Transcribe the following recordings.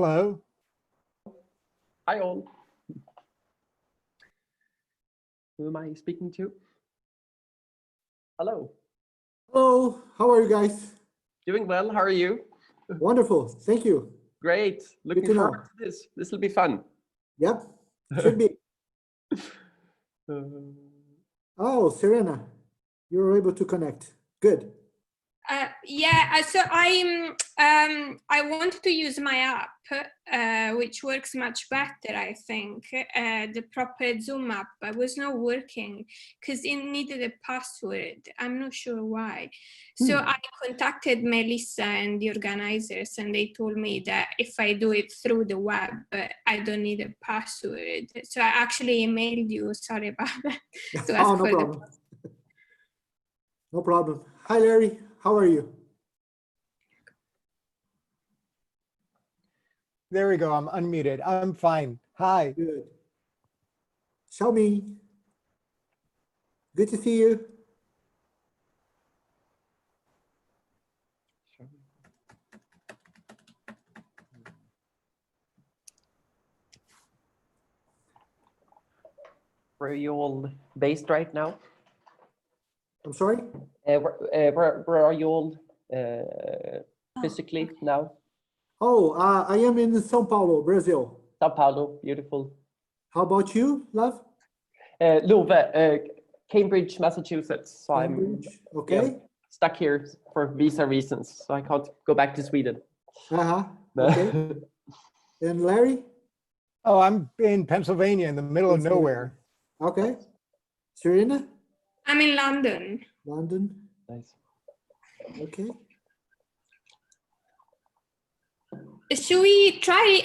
Hello. Hi all. Who am I speaking to? Hello. Hello, how are you guys? Doing well, how are you? Wonderful, thank you. Great, looking to know. forward to this. This will be fun. Yep, should be. Oh, Serena, you were able to connect. Good. Yeah, so I wanted to use my app, which works much better, I think. The proper Zoom app, but was not working because it needed a password. I'm not sure why. So I contacted Melissa and the organizers, and they told me that if I do it through the web, I don't need a password. So I actually emailed you. Sorry about that. So Oh, no problem. No problem. Hi, Larry. How are you? There we go. I'm unmuted. I'm fine. Hi. Good. Shaoming, good to see you. Where are you all based right now? I'm sorry? Where are you all physically now? Oh, I am in São Paulo, Brazil. Sao Paulo, beautiful. How about you, love? Leuven, Cambridge, Massachusetts. So Cambridge. Okay. yeah, stuck here for visa reasons, so I can't go back to Sweden. Okay. And Larry? Oh, I'm in Pennsylvania in the middle of nowhere. Okay. Serena? I'm in London. London. Nice. Okay. Should we try?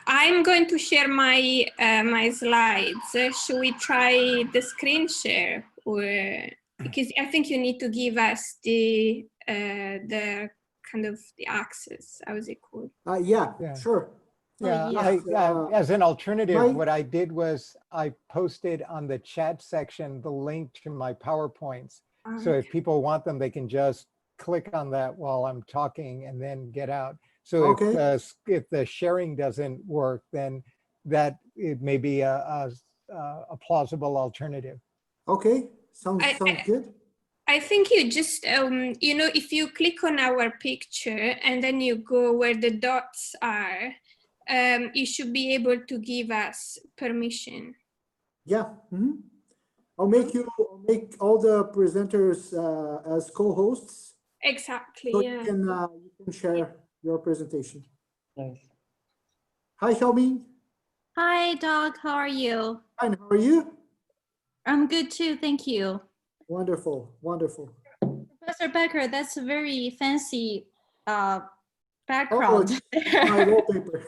I'm going to share my my slides. Should we try the screen share, or because I think you need to give us the kind of the access. How is it called? Yeah, sure. Yeah, as an alternative, My- what I did was I posted on the chat section the link to my PowerPoints. So if people want them, they can just click on that while I'm talking and then get out. So if the sharing doesn't work, then that it may be a plausible alternative. Okay, sounds good. I think you just, you know, if you click on our picture and then you go where the dots are, you should be able to give us permission. Yeah. I'll make make all the presenters as co-hosts. Exactly. So yeah. you can share your presentation. Nice. Hi, Shaoming. Hi, Doug. How are you? Fine. How are you? I'm good too. Thank you. Wonderful. Wonderful. Professor Becker, that's a very fancy background. Oh, my wallpaper.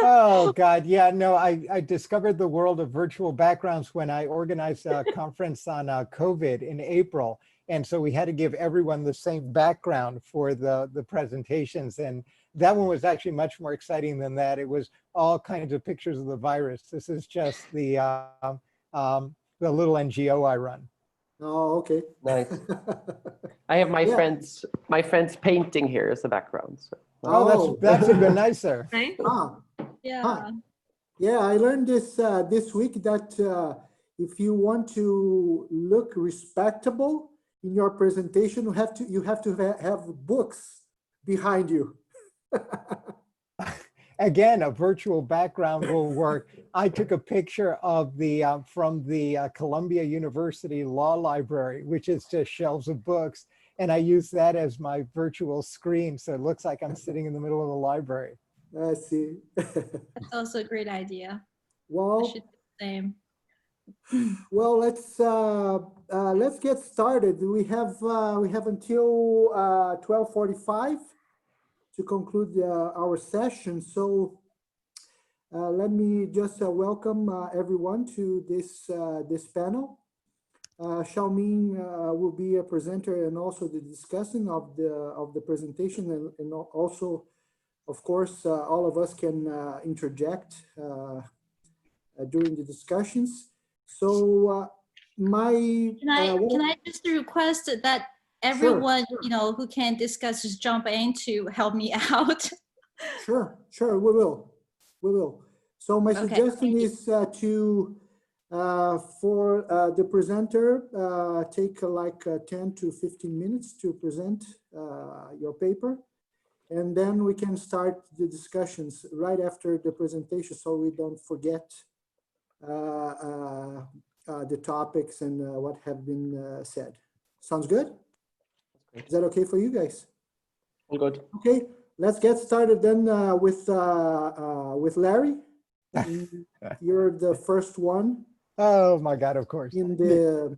Oh God, yeah, no, I discovered the world of virtual backgrounds when I organized a conference on COVID in April. And so we had to give everyone the same background for the presentations. And that one was actually much more exciting than that. It was all kinds of pictures of the virus. This is just the little NGO I run. Oh, okay. Nice. I have my friend's painting here as a background. So. Oh, that's even nicer. Right? Yeah. Yeah, I learned this this week that if you want to look respectable in your presentation, you have to have books behind you. Again, a virtual background will work. I took a picture of the from the Columbia University Law Library, which is just shelves of books, and I used that as my virtual screen, so it looks like I'm sitting in the middle of the library. I see. That's also a great idea. Well, I should do the same. Well, let's get started. We have until 12:45 to conclude our session. So let me just welcome everyone to this panel. Shaoming will be a presenter and also the discussing of the presentation, and also, of course, all of us can interject during the discussions. So can I just request that everyone, you know, who can discuss, just jump in to help me out. Sure, we will. So my Okay, suggestion thank you. is for the presenter, take like 10 to 15 minutes to present your paper. And then we can start the discussions right after the presentation so we don't forget the topics and what have been said. Sounds good? Is that okay for you guys? All good. Okay, let's get started then with Larry. You're the first one. Oh my God, of course. In the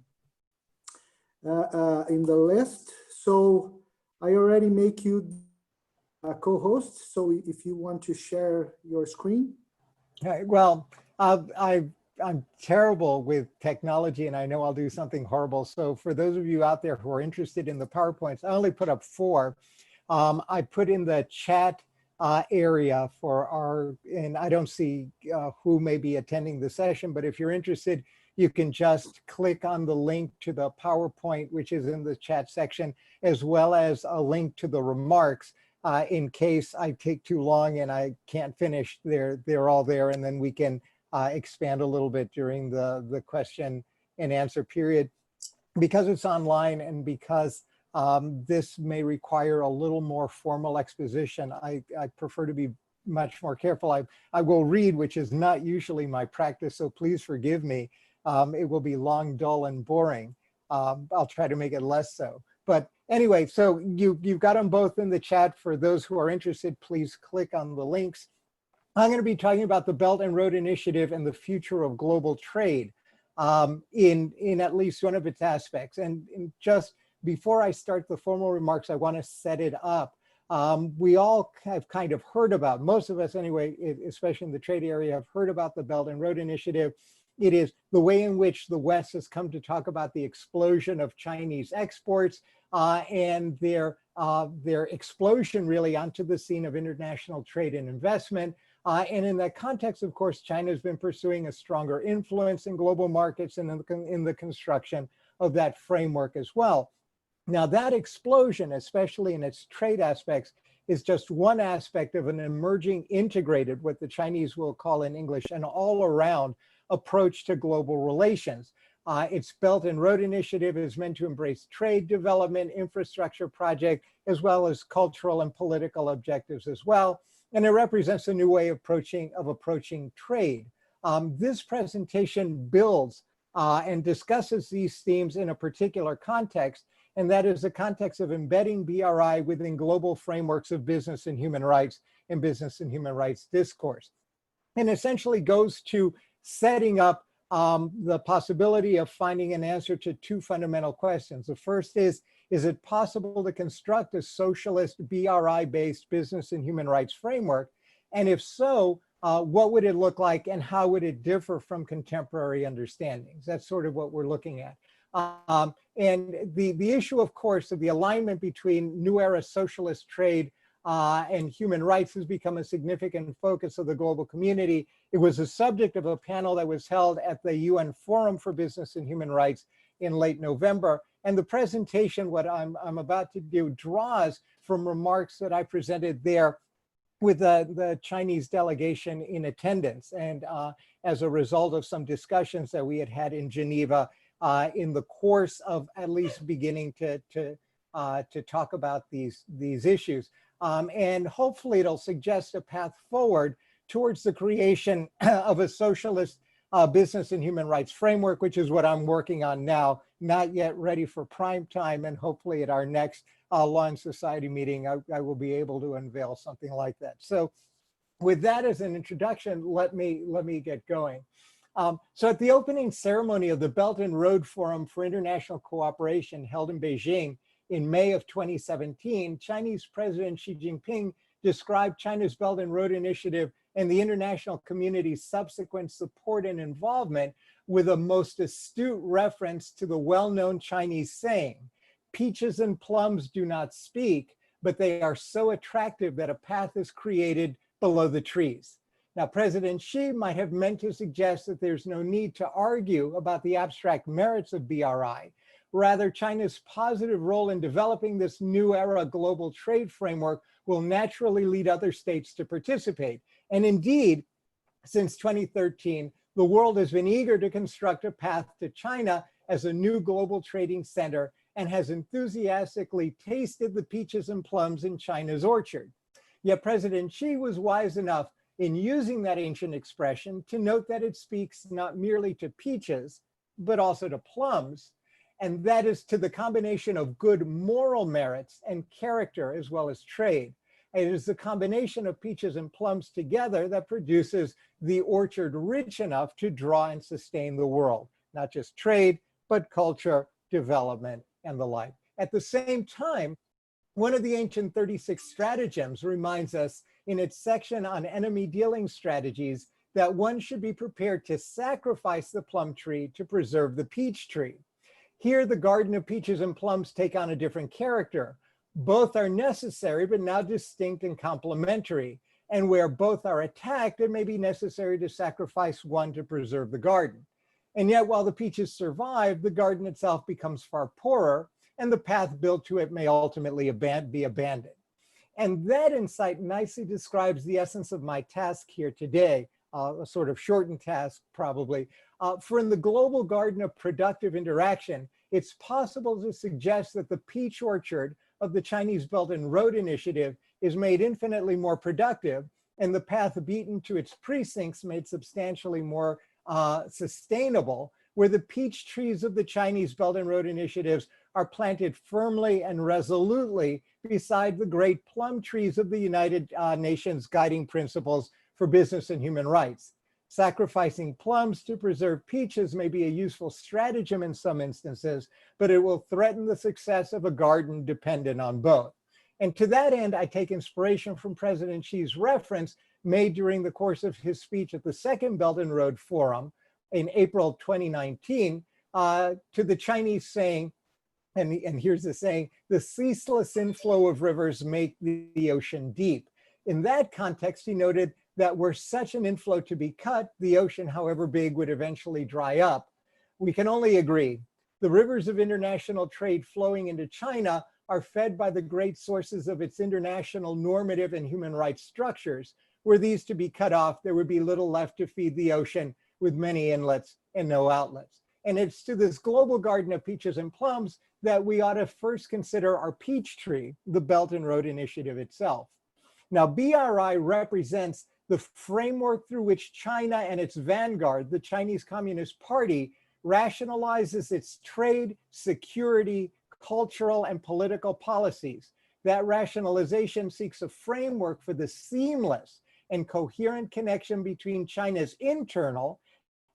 list. So I already make you a co-host. So if you want to share your screen. Well, I'm terrible with technology and I know I'll do something horrible. So for those of you out there who are interested in the PowerPoints, I only put up 4. I put in the chat area for our, and I don't see who may be attending the session, but if you're interested, you can just click on the link to the PowerPoint, which is in the chat section, as well as a link to the remarks in case I take too long and I can't finish. They're all there, and then we can expand a little bit during the question and answer period. Because it's online and because this may require a little more formal exposition, I prefer to be much more careful. I will read, which is not usually my practice, so please forgive me. It will be long, dull, and boring. I'll try to make it less so. But anyway, so you've got them both in the chat. For those who are interested, please click on the links. I'm going to be talking about the Belt and Road Initiative and the future of global trade in at least one of its aspects. And just before I start the formal remarks, I want to set it up. We all have kind of heard about, most of us anyway, especially in the trade area, have heard about the Belt and Road Initiative. It is the way in which the West has come to talk about the explosion of Chinese exports and their explosion really onto the scene of international trade and investment. And in that context, of course, China has been pursuing a stronger influence in global markets and in the construction of that framework as well. Now, that explosion, especially in its trade aspects, is just one aspect of an emerging integrated, what the Chinese will call in English, an all-around approach to global relations. Its Belt and Road Initiative is meant to embrace trade development, infrastructure project, as well as cultural and political objectives as well. And it represents a new way of approaching trade. This presentation builds and discusses these themes in a particular context, and that is the context of embedding BRI within global frameworks of business and human rights and business and human rights discourse. And essentially goes to setting up the possibility of finding an answer to 2 fundamental questions. The first is it possible to construct a socialist BRI-based business and human rights framework? And if so, what would it look like and how would it differ from contemporary understandings? That's sort of what we're looking at. And the issue, of course, of the alignment between new era socialist trade and human rights has become a significant focus of the global community. It was the subject of a panel that was held at the UN Forum for Business and Human Rights in late November. And the presentation, what I'm about to do, draws from remarks that I presented there with the Chinese delegation in attendance. And as a result of some discussions that we had had in Geneva in the course of at least beginning to talk about these issues. And hopefully it'll suggest a path forward towards the creation of a socialist business and human rights framework, which is what I'm working on now, not yet ready for prime time. And hopefully at our next Law and Society meeting, I will be able to unveil something like that. So with that as an introduction, let me get going. So at the opening ceremony of the Belt and Road Forum for International Cooperation held in Beijing in May of 2017, Chinese President Xi Jinping described China's Belt and Road Initiative and the international community's subsequent support and involvement with a most astute reference to the well-known Chinese saying, "Peaches and plums do not speak, but they are so attractive that a path is created below the trees." Now, President Xi might have meant to suggest that there's no need to argue about the abstract merits of BRI, Rather, China's positive role in developing this new era global trade framework will naturally lead other states to participate. And indeed, since 2013, the world has been eager to construct a path to China as a new global trading center and has enthusiastically tasted the peaches and plums in China's orchard. Yet President Xi was wise enough in using that ancient expression to note that it speaks not merely to peaches, but also to plums, and that is to the combination of good moral merits and character as well as trade. It is the combination of peaches and plums together that produces the orchard rich enough to draw and sustain the world, not just trade, but culture, development, and the like. At the same time, one of the ancient 36 stratagems reminds us in its section on enemy dealing strategies that one should be prepared to sacrifice the plum tree to preserve the peach tree. Here, the garden of peaches and plums take on a different character. Both are necessary, but now distinct and complementary. And where both are attacked, it may be necessary to sacrifice one to preserve the garden. And yet, while the peaches survive, the garden itself becomes far poorer, and the path built to it may ultimately be abandoned. And that insight nicely describes the essence of my task here today, a sort of shortened task probably. For in the global garden of productive interaction, it's possible to suggest that the peach orchard of the Chinese Belt and Road Initiative is made infinitely more productive, and the path beaten to its precincts made substantially more sustainable, where the peach trees of the Chinese Belt and Road Initiatives are planted firmly and resolutely beside the great plum trees of the United Nations guiding principles for business and human rights. Sacrificing plums to preserve peaches may be a useful stratagem in some instances, but it will threaten the success of a garden dependent on both. And to that end, I take inspiration from President Xi's reference made during the course of his speech at the Second Belt and Road Forum in April 2019 to the Chinese saying, and here's the saying, the ceaseless inflow of rivers make the ocean deep. In that context, he noted that were such an inflow to be cut, the ocean, however big, would eventually dry up. We can only agree. The rivers of international trade flowing into China are fed by the great sources of its international normative and human rights structures. Were these to be cut off, there would be little left to feed the ocean, with many inlets and no outlets. And it's to this global garden of peaches and plums that we ought to first consider our peach tree, the Belt and Road Initiative itself. Now, BRI represents the framework through which China and its vanguard, the Chinese Communist Party, rationalizes its trade, security, cultural, and political policies. That rationalization seeks a framework for the seamless and coherent connection between China's internal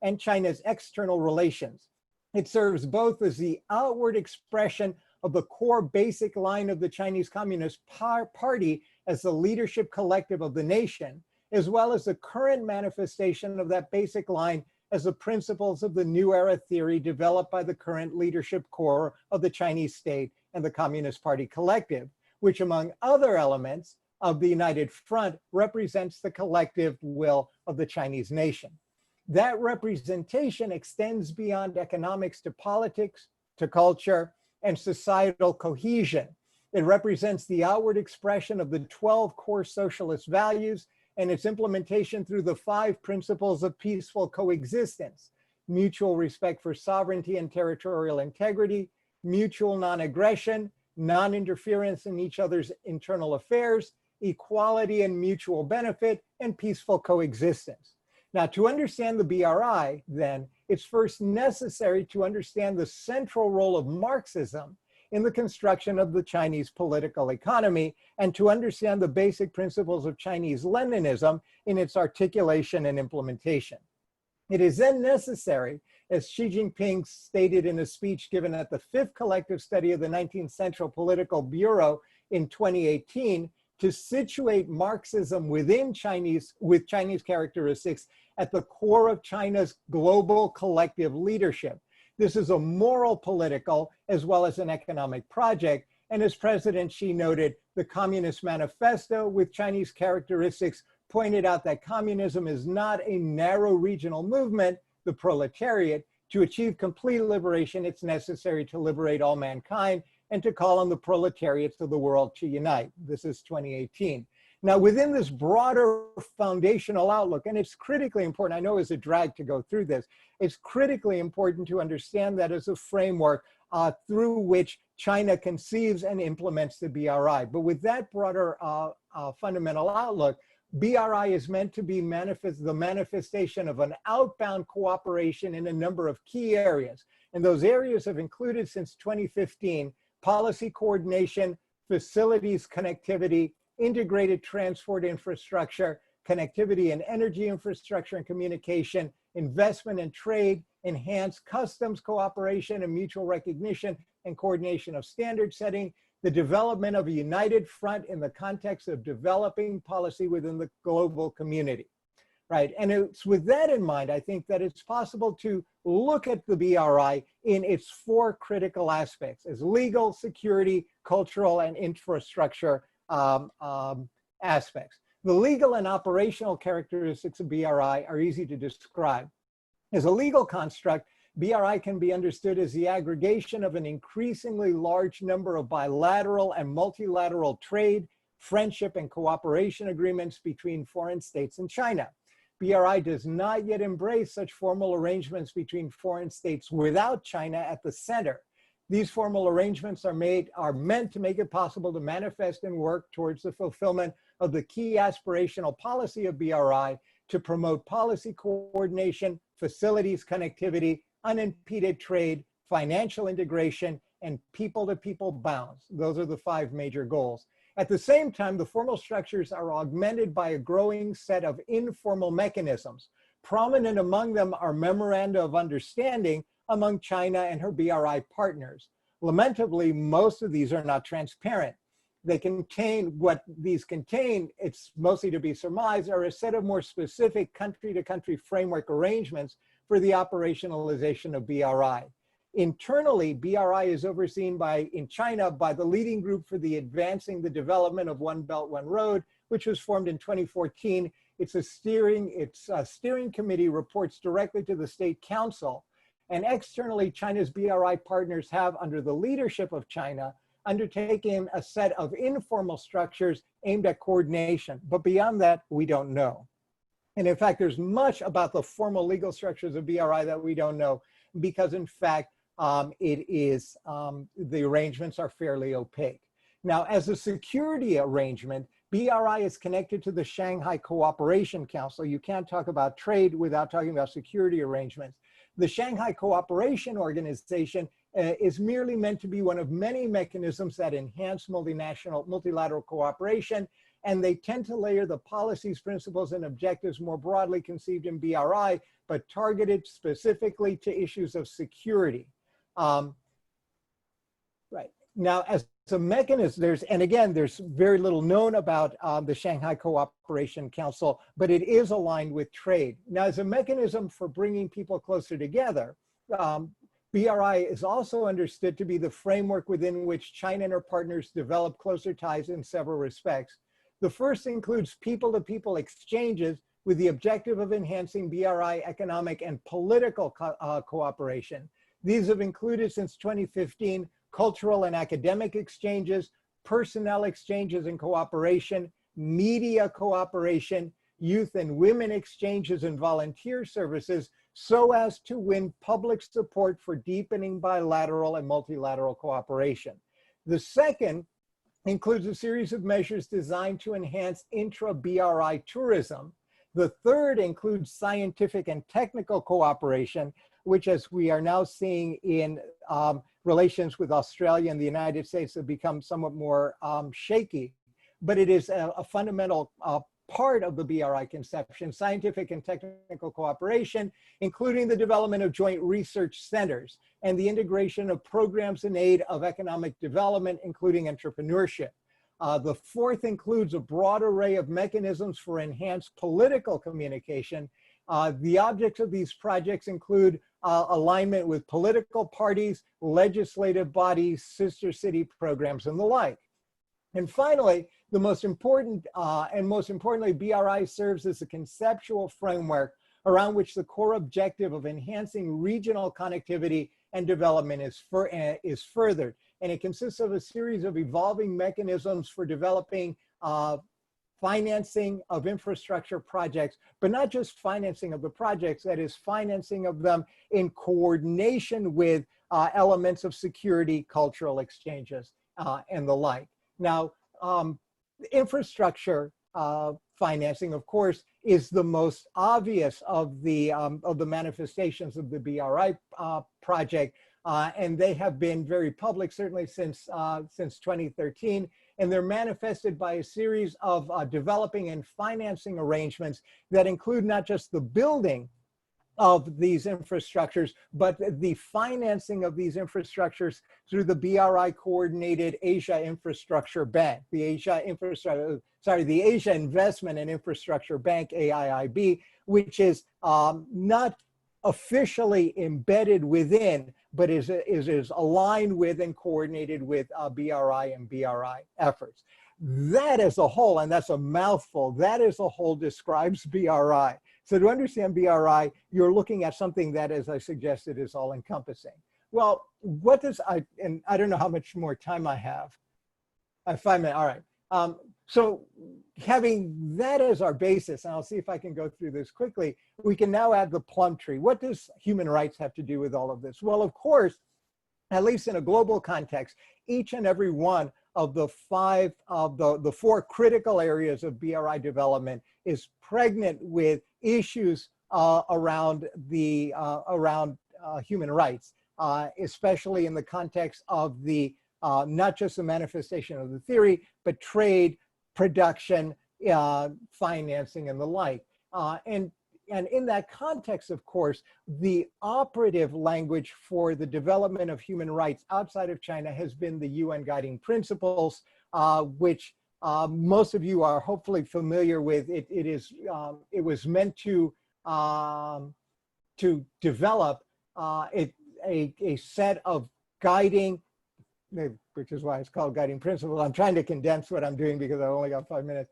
and China's external relations. It serves both as the outward expression of the core basic line of the Chinese Communist Party as the leadership collective of the nation, as well as the current manifestation of that basic line as the principles of the new era theory developed by the current leadership core of the Chinese state and the Communist Party collective, which among other elements of the United Front represents the collective will of the Chinese nation. That representation extends beyond economics to politics, to culture, and societal cohesion. It represents the outward expression of the 12 core socialist values and its implementation through the 5 principles of peaceful coexistence: mutual respect for sovereignty and territorial integrity, mutual non-aggression, non-interference in each other's internal affairs, equality and mutual benefit, and peaceful coexistence. Now, to understand the BRI, then, it's first necessary to understand the central role of Marxism in the construction of the Chinese political economy, and to understand the basic principles of Chinese Leninism in its articulation and implementation. It is then necessary, as Xi Jinping stated in a speech given at the 5th Collective Study of the 19th Central Political Bureau in 2018, to situate Marxism within Chinese characteristics at the core of China's global collective leadership. This is a moral, political, as well as an economic project. And as President Xi noted, the Communist Manifesto with Chinese characteristics pointed out that communism is not a narrow regional movement, the proletariat, To achieve complete liberation, it's necessary to liberate all mankind and to call on the proletariats of the world to unite. This is 2018. Now, within this broader foundational outlook, and it's critically important, I know it's a drag to go through this, it's critically important to understand that as a framework through which China conceives and implements the BRI. But with that broader fundamental outlook, BRI is meant to be the manifestation of an outbound cooperation in a number of key areas. And those areas have included since 2015, policy coordination, facilities connectivity, integrated transport infrastructure, connectivity and energy infrastructure and communication, investment and trade, enhanced customs cooperation and mutual recognition and coordination of standard setting, the development of a united front in the context of developing policy within the global community, right? And it's with that in mind, I think that it's possible to look at the BRI in its four critical aspects as legal, security, cultural, and infrastructure aspects. The legal and operational characteristics of BRI are easy to describe. As a legal construct, BRI can be understood as the aggregation of an increasingly large number of bilateral and multilateral trade, friendship, and cooperation agreements between foreign states and China. BRI does not yet embrace such formal arrangements between foreign states without China at the center. These formal arrangements are meant to make it possible to manifest and work towards the fulfillment of the key aspirational policy of BRI to promote policy coordination, facilities connectivity, unimpeded trade, financial integration, and people-to-people bounds. Those are the five major goals. At the same time, the formal structures are augmented by a growing set of informal mechanisms. Prominent among them are memoranda of understanding among China and her BRI partners. Lamentably, most of these are not transparent. They contain, what these contain, it's mostly to be surmised, are a set of more specific country-to-country framework arrangements for the operationalization of BRI. Internally, BRI is overseen in China by the leading group for the advancing the development of One Belt, One Road, which was formed in 2014. Its steering committee reports directly to the State Council. And externally, China's BRI partners have, under the leadership of China, undertaken a set of informal structures aimed at coordination. But beyond that, we don't know. And in fact, there's much about the formal legal structures of BRI that we don't know, because in fact, the arrangements are fairly opaque. Now, as a security arrangement, BRI is connected to the Shanghai Cooperation Council. You can't talk about trade without talking about security arrangements. The Shanghai Cooperation Organization is merely meant to be one of many mechanisms that enhance multilateral cooperation, and they tend to layer the policies, principles, and objectives more broadly conceived in BRI, but targeted specifically to issues of security. Right. Now, as a mechanism, there's very little known about the Shanghai Cooperation Council, but it is aligned with trade. Now, as a mechanism for bringing people closer together, BRI is also understood to be the framework within which China and her partners develop closer ties in several respects. The first includes people-to-people exchanges with the objective of enhancing BRI economic and political cooperation. These have included since 2015 cultural and academic exchanges, personnel exchanges and cooperation, media cooperation, youth and women exchanges and volunteer services, so as to win public support for deepening bilateral and multilateral cooperation. The second includes a series of measures designed to enhance intra-BRI tourism. The third includes scientific and technical cooperation, which, as we are now seeing in relations with Australia and the United States, have become somewhat more shaky. But it is a fundamental part of the BRI conception, scientific and technical cooperation, including the development of joint research centers and the integration of programs in aid of economic development, including entrepreneurship. The fourth includes a broad array of mechanisms for enhanced political communication. The objects of these projects include alignment with political parties, legislative bodies, sister city programs, and the like. And finally, the most important, and most importantly, BRI serves as a conceptual framework around which the core objective of enhancing regional connectivity and development is furthered. And it consists of a series of evolving mechanisms for developing financing of infrastructure projects, but not just financing of the projects, that is financing of them in coordination with elements of security, cultural exchanges, and the like. Now, infrastructure financing, of course, is the most obvious of the manifestations of the BRI project, and they have been very public, certainly since 2013, and they're manifested by a series of developing and financing arrangements that include not just the building of these infrastructures, but the financing of these infrastructures through the BRI coordinated Asia Infrastructure Bank, the Asia Investment and Infrastructure Bank, AIIB, which is not officially embedded within, but is aligned with and coordinated with BRI and BRI efforts. That as a whole, and that's a mouthful, that as a whole describes BRI. So to understand BRI, you're looking at something that, as I suggested, is all encompassing. Well, what does, and I don't know how much more time I have. 5 minutes, all right. So having that as our basis, and I'll see if I can go through this quickly, we can now add the plum tree. What does human rights have to do with all of this? Well, of course, at least in a global context, each and every one of the four critical areas of BRI development is pregnant with issues around human rights, especially in the context of the not just the manifestation of the theory, but trade, production, financing, and the like. And in that context, of course, the operative language for the development of human rights outside of China has been the UN Guiding Principles, which most of you are hopefully familiar with. It was meant to develop a set of guiding, which is why it's called Guiding Principles. I'm trying to condense what I'm doing because I've only got 5 minutes.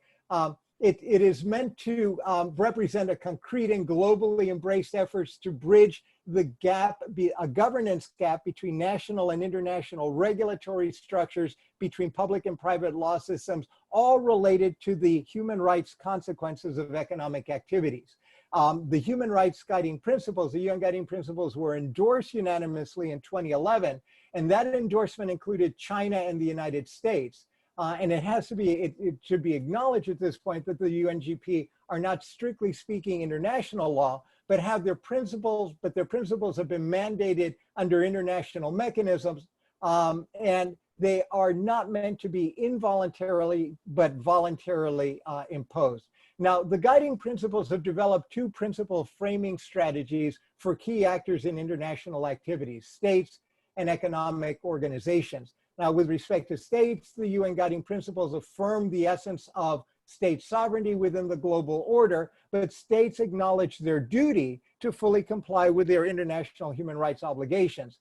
It is meant to represent a concrete and globally embraced efforts to bridge the gap, a governance gap between national and international regulatory structures, between public and private law systems, all related to the human rights consequences of economic activities. The human rights guiding principles, the UN guiding principles, were endorsed unanimously in 2011, and that endorsement included China and the United States. And it has to be, it should be acknowledged at this point that the UNGP are not strictly speaking international law, but have their principles, but their principles have been mandated under international mechanisms, and they are not meant to be involuntarily, but voluntarily imposed. Now, the guiding principles have developed two principal framing strategies for key actors in international activities, states and economic organizations. Now, with respect to states, the UN Guiding Principles affirm the essence of state sovereignty within the global order, but states acknowledge their duty to fully comply with their international human rights obligations.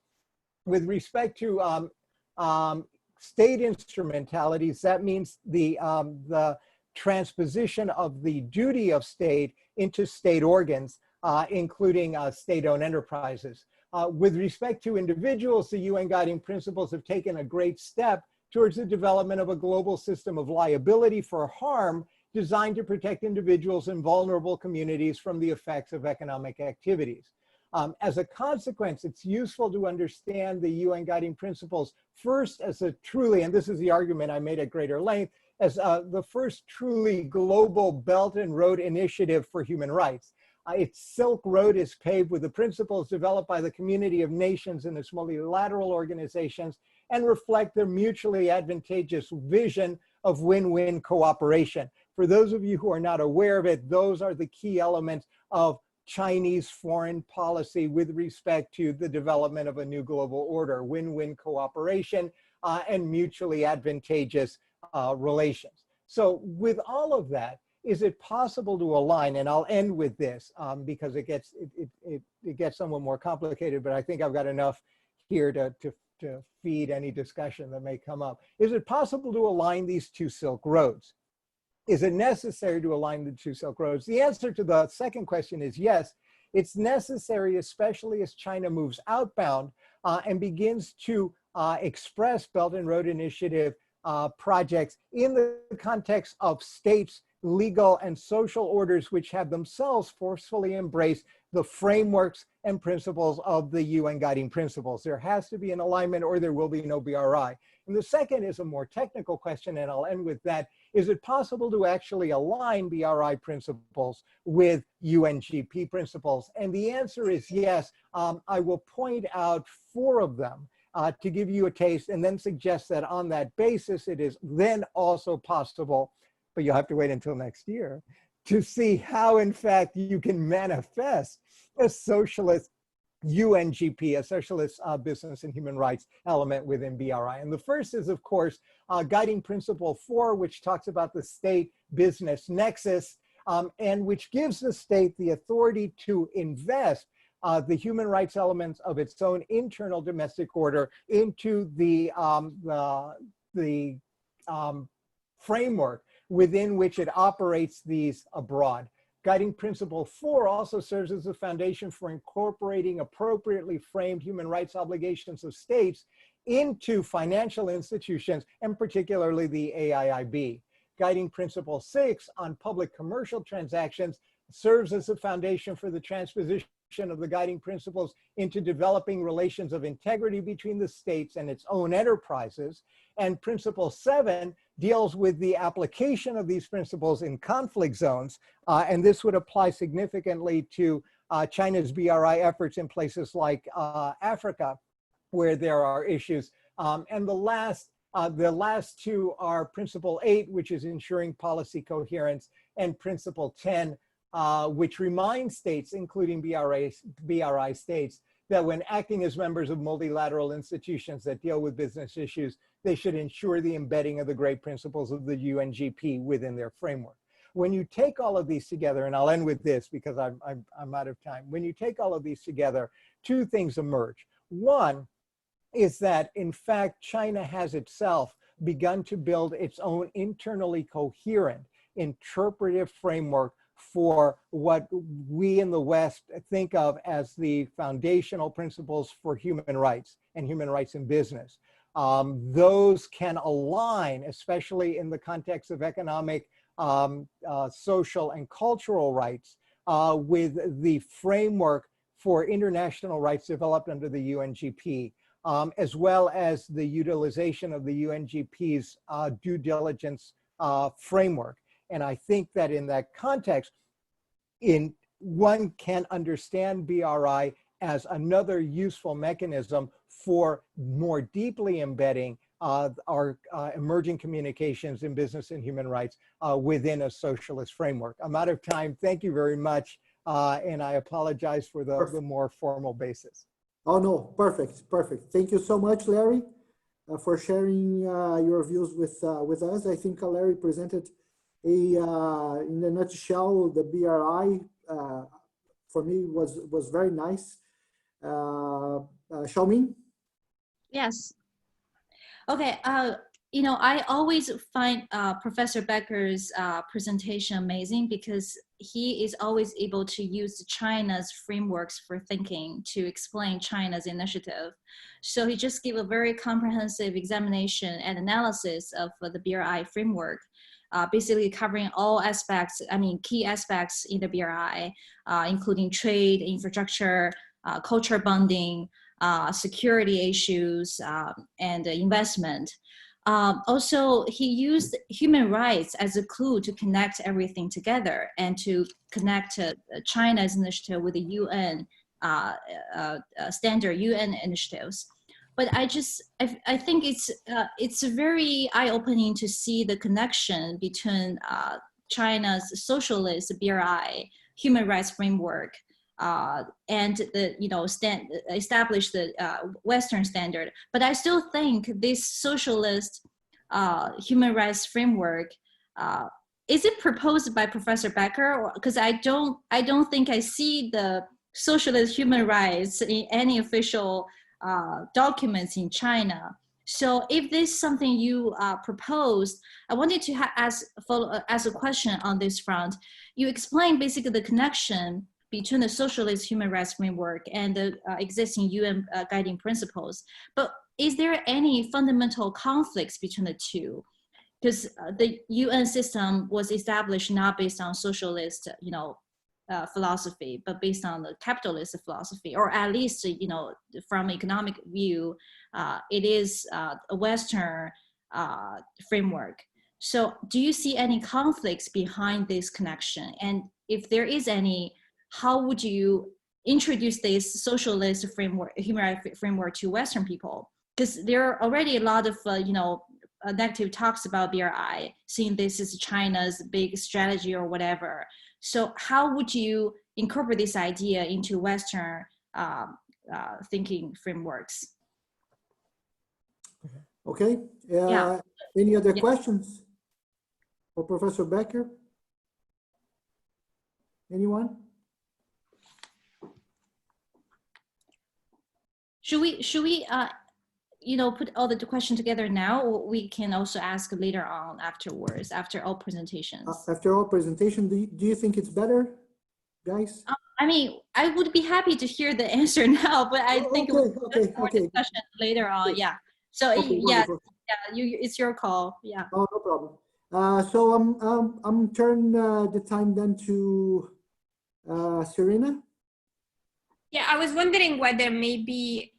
With respect to state instrumentalities, that means the transposition of the duty of state into state organs, including state-owned enterprises. With respect to individuals, the UN Guiding Principles have taken a great step towards the development of a global system of liability for harm designed to protect individuals and vulnerable communities from the effects of economic activities. As a consequence, it's useful to understand the UN Guiding Principles first as a truly, and this is the argument I made at greater length, as the first truly global Belt and Road Initiative for human rights. Its Silk Road is paved with the principles developed by the community of nations and its multilateral organizations and reflect their mutually advantageous vision of win-win cooperation. For those of you who are not aware of it, those are the key elements of Chinese foreign policy with respect to the development of a new global order: win-win cooperation and mutually advantageous relations. So with all of that, is it possible to align, and I'll end with this because it gets somewhat more complicated, but I think I've got enough here to feed any discussion that may come up. Is it possible to align these two Silk Roads? Is it necessary to align the two Silk Roads? The answer to the second question is yes. It's necessary, especially as China moves outbound and begins to express Belt and Road Initiative projects in the context of states' legal and social orders, which have themselves forcefully embraced the frameworks and principles of the UN guiding principles. There has to be an alignment or there will be no BRI. And the second is a more technical question, and I'll end with that. Is it possible to actually align BRI principles with UNGP principles? And the answer is yes. I will point out 4 of them to give you a taste and then suggest that on that basis, it is then also possible, but you'll have to wait until next year, to see how in fact you can manifest a socialist UNGP, a socialist business and human rights element within BRI. And the first is, of course, guiding principle 4, which talks about the state-business nexus, and which gives the state the authority to invest the human rights elements of its own internal domestic order into the framework within which it operates these abroad. Guiding principle 4 also serves as a foundation for incorporating appropriately framed human rights obligations of states into financial institutions, and particularly the AIIB. Guiding principle 6 on public commercial transactions serves as a foundation for the transposition of the guiding principles into developing relations of integrity between the states and its own enterprises. And principle 7 deals with the application of these principles in conflict zones. And this would apply significantly to China's BRI efforts in places like Africa, where there are issues. And the last 2 are principle 8, which is ensuring policy coherence, and principle 10, which reminds states, including BRI states, that when acting as members of multilateral institutions that deal with business issues, they should ensure the embedding of the great principles of the UNGP within their framework. When you take all of these together, and I'll end with this because I'm out of time. When you take all of these together, 2 things emerge. One is that, in fact, China has itself begun to build its own internally coherent interpretive framework for what we in the West think of as the foundational principles for human rights and human rights in business. Those can align, especially in the context of economic, social, and cultural rights, with the framework for international rights developed under the UNGP, as well as the utilization of the UNGP's due diligence framework. And I think that in that context, one can understand BRI as another useful mechanism for more deeply embedding our emerging communications in business and human rights within a socialist framework. I'm out of time. Thank you very much. And I apologize for the more formal basis. Oh, no, perfect, perfect. Thank you so much, Larry, for sharing your views with us. I think Larry presented in a nutshell, the BRI for me was very nice. Shaoming? Yes. Okay. You know, I always find Professor Becker's presentation amazing because he is always able to use China's frameworks for thinking to explain China's initiative. So he just gave a very comprehensive examination and analysis of the BRI framework, basically covering all aspects, key aspects in the BRI, including trade, infrastructure, culture bonding, security issues, and investment. Also, he used human rights as a clue to connect everything together and to connect China's initiative with the UN standard UN initiatives. But I think it's very eye-opening to see the connection between China's socialist BRI human rights framework and the establish the Western standard. But I still think this socialist human rights framework is it proposed by Professor Becker? Because I don't think I see the socialist human rights in any official documents in China. So if this is something you proposed, I wanted to ask a question on this front. You explained basically the connection between the socialist human rights framework and the existing UN guiding principles. But is there any fundamental conflicts between the two? Because the UN system was established not based on socialist, philosophy, but based on the capitalist philosophy, or at least, from economic view, it is a Western framework. So do you see any conflicts behind this connection? And if there is any, how would you introduce this socialist framework, human rights framework to Western people? Because there are already a lot of, negative talks about BRI, seeing this as China's big strategy or whatever. So how would you incorporate this idea into Western thinking frameworks? Okay. Yeah. Any other questions for Professor Becker? Anyone? Should we put all the questions together now, or we can also ask later on afterwards, after all presentations? After all presentation, do you think it's better, guys? I mean, I would be happy to hear the answer now, but I think we'll more discussion later on. Yeah. So it's your call. Yeah. Oh, no problem. So I'm turn the time then to Serena. Yeah, I was wondering whether maybe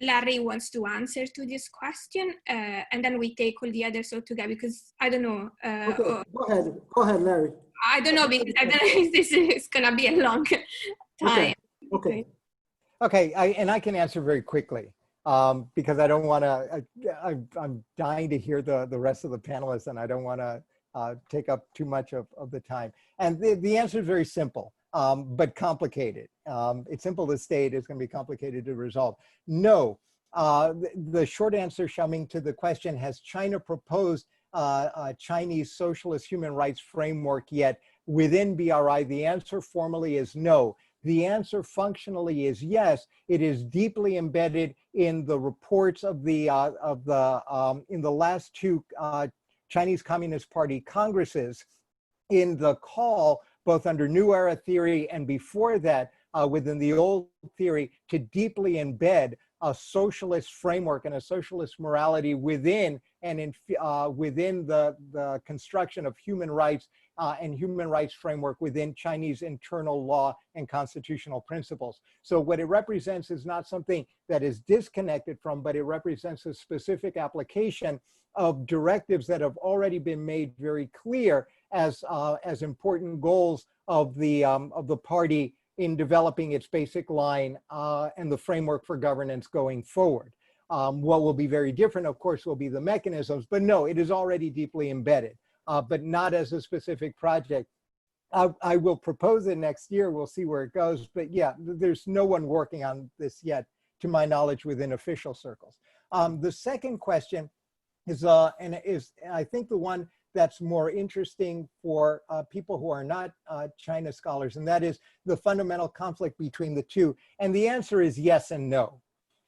Larry wants to answer to this question, and then we take all the others all together, because I don't know. Okay, go ahead, Larry. I don't know, because I don't know if this is gonna be a long time. Okay. Okay, I can answer very quickly because I don't want to. I'm dying to hear the rest of the panelists, and I don't want to take up too much of the time. And the answer is very simple. But complicated. It's simple to state, it's going to be complicated to resolve. No, the short answer, Shaoming, to the question, has China proposed a Chinese socialist human rights framework yet within BRI? The answer formally is no. The answer functionally is yes. It is deeply embedded in the reports of the in the last two Chinese Communist Party congresses, in the call, both under New Era theory and before that, within the old theory, to deeply embed a socialist framework and a socialist morality within and within the construction of human rights and human rights framework within Chinese internal law and constitutional principles. So what it represents is not something that is disconnected from, but it represents a specific application of directives that have already been made very clear as important goals of the party in developing its basic line and the framework for governance going forward. What will be very different, of course, will be the mechanisms, but no, it is already deeply embedded, but not as a specific project. I will propose it next year, we'll see where it goes, but yeah, there's no one working on this yet, to my knowledge, within official circles. The second question is I think the one that's more interesting for people who are not China scholars, and that is the fundamental conflict between the two. And the answer is yes and no,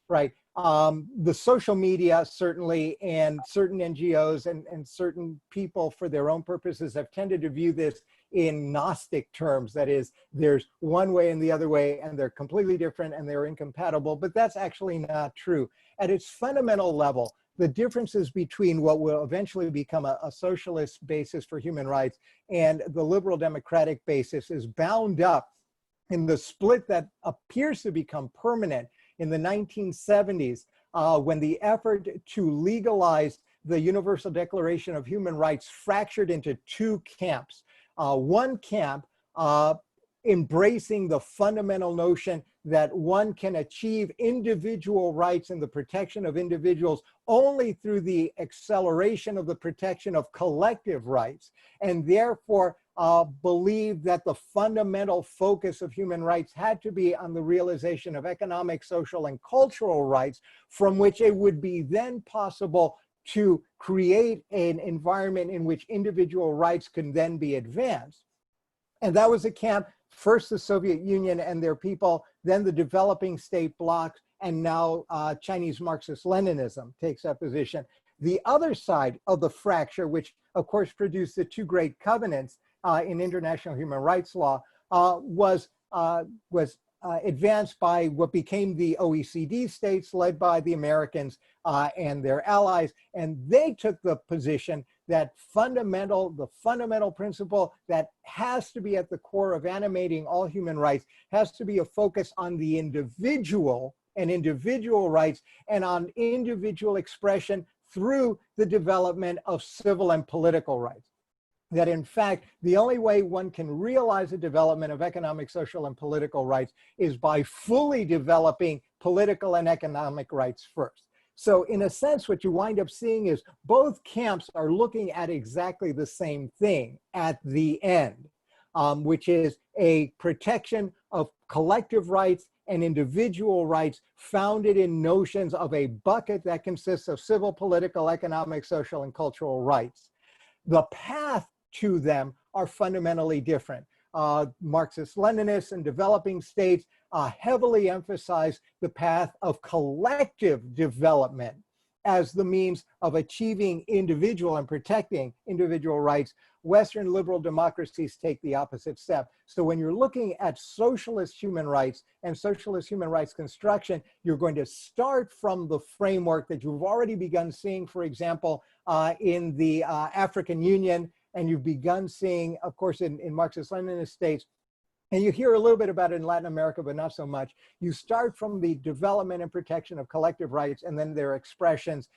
right? The social media certainly, and certain NGOs and certain people for their own purposes have tended to view this in Gnostic terms. That is, there's one way and the other way, and they're completely different and they're incompatible, but that's actually not true. At its fundamental level, the differences between what will eventually become a socialist basis for human rights and the liberal democratic basis is bound up in the split that appears to become permanent in the 1970s when the effort to legalize the Universal Declaration of Human Rights fractured into two camps. One camp embracing the fundamental notion that one can achieve individual rights and the protection of individuals only through the acceleration of the protection of collective rights, and therefore believe that the fundamental focus of human rights had to be on the realization of economic, social, and cultural rights, from which it would be then possible to create an environment in which individual rights can then be advanced. And that was a camp, first the Soviet Union and their people, then the developing state blocs, and now Chinese Marxist-Leninism takes that position. The other side of the fracture, which of course produced the two great covenants in international human rights law, was advanced by what became the OECD states, led by the Americans and their allies. And they took the position that the fundamental principle that has to be at the core of animating all human rights has to be a focus on the individual and individual rights and on individual expression through the development of civil and political rights. That in fact, the only way one can realize the development of economic, social, and political rights is by fully developing political and economic rights first. So in a sense, what you wind up seeing is both camps are looking at exactly the same thing at the end, which is a protection of collective rights and individual rights founded in notions of a bucket that consists of civil, political, economic, social, and cultural rights. The path to them are fundamentally different. Marxist-Leninists and developing states heavily emphasize the path of collective development as the means of achieving individual and protecting individual rights. Western liberal democracies take the opposite step. So when you're looking at socialist human rights and socialist human rights construction, you're going to start from the framework that you've already begun seeing, for example, in the African Union, and you've begun seeing, of course, in Marxist-Leninist states, and you hear a little bit about it in Latin America, but not so much. You start from the development and protection of collective rights, and then their expressions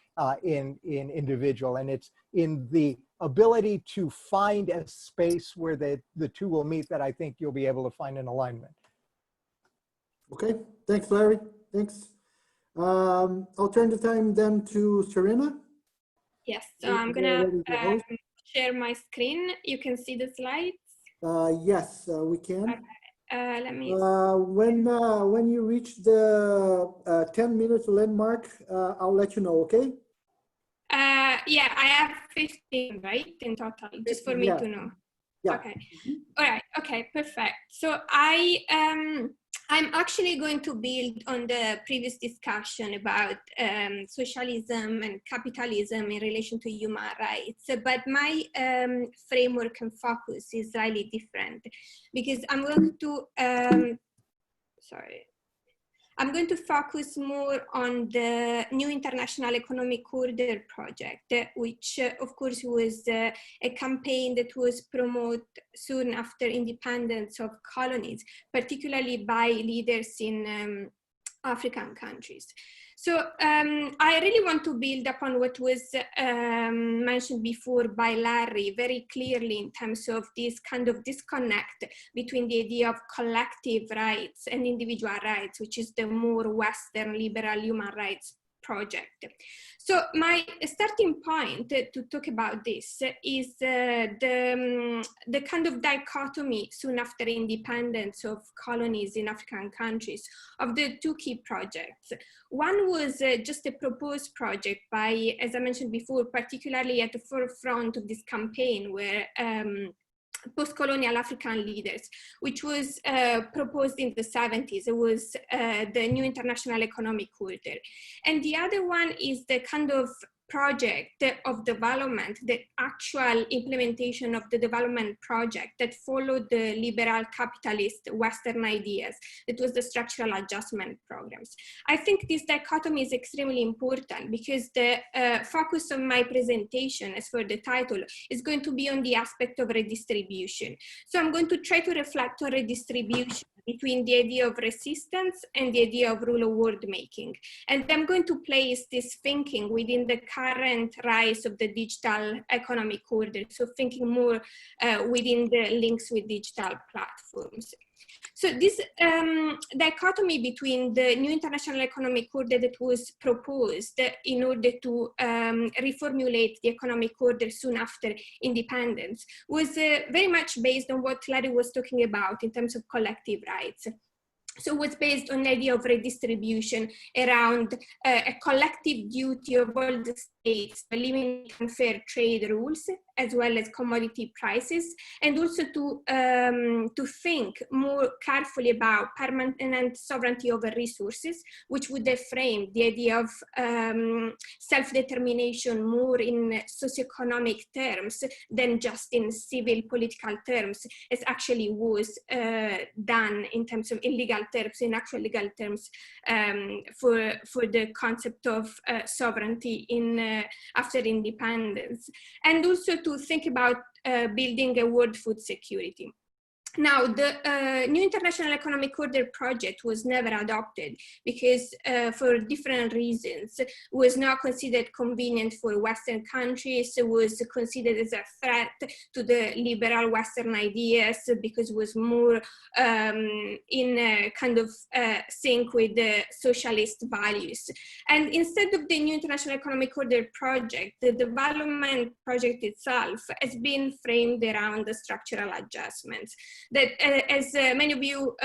in individual. And it's in the ability to find a space where the two will meet that I think you'll be able to find an alignment. Okay, thanks, Larry. Thanks. I'll turn the time then to Serena. Yes, so I'm gonna share my screen. You can see the slides. Yes, we can. Okay. Let me. When you reach the 10-minute landmark, I'll let you know. Okay. Yeah, I have 15, right, in total, just for me to know. Yeah. Okay. All right. Okay. Perfect. So I'm actually going to build on the previous discussion about socialism and capitalism in relation to human rights, but my framework and focus is slightly different because I'm going to, I'm going to focus more on the new international economic order project, which of course was a campaign that was promoted soon after independence of colonies, particularly by leaders in African countries. So I really want to build upon what was mentioned before by Larry very clearly in terms of this kind of disconnect between the idea of collective rights and individual rights, which is the more Western liberal human rights project. So my starting point to talk about this is the kind of dichotomy soon after independence of colonies in African countries of the two key projects. One was just a proposed project by, as I mentioned before, particularly at the forefront of this campaign where post-colonial African leaders, which was proposed in the 70s. It was the new international economic order. And the other one is the kind of project of development, the actual implementation of the development project that followed the liberal capitalist Western ideas. It was the structural adjustment programs. I think this dichotomy is extremely important because the focus of my presentation, as for the title, is going to be on the aspect of redistribution. So I'm going to try to reflect on redistribution between the idea of resistance and the idea of rule of world making. And I'm going to place this thinking within the current rise of the digital economic order. So thinking more within the links with digital platforms. So this dichotomy between the new international economic order that was proposed in order to reformulate the economic order soon after independence was very much based on what Larry was talking about in terms of collective rights. So it was based on the idea of redistribution around a collective duty of all the eliminate unfair trade rules, as well as commodity prices, and also to think more carefully about permanent sovereignty over resources, which would have framed the idea of self-determination more in socioeconomic terms than just in civil political terms, as actually was done in terms of illegal terms, in actual legal terms, for the concept of sovereignty after independence, and also to think about building a world food security. Now, the new international economic order project was never adopted because for different reasons, was not considered convenient for Western countries, it was considered as a threat to the liberal Western ideas because it was more in a kind of sync with the socialist values. And instead of the new international economic order project, the development project itself has been framed around the structural adjustments that, as many of you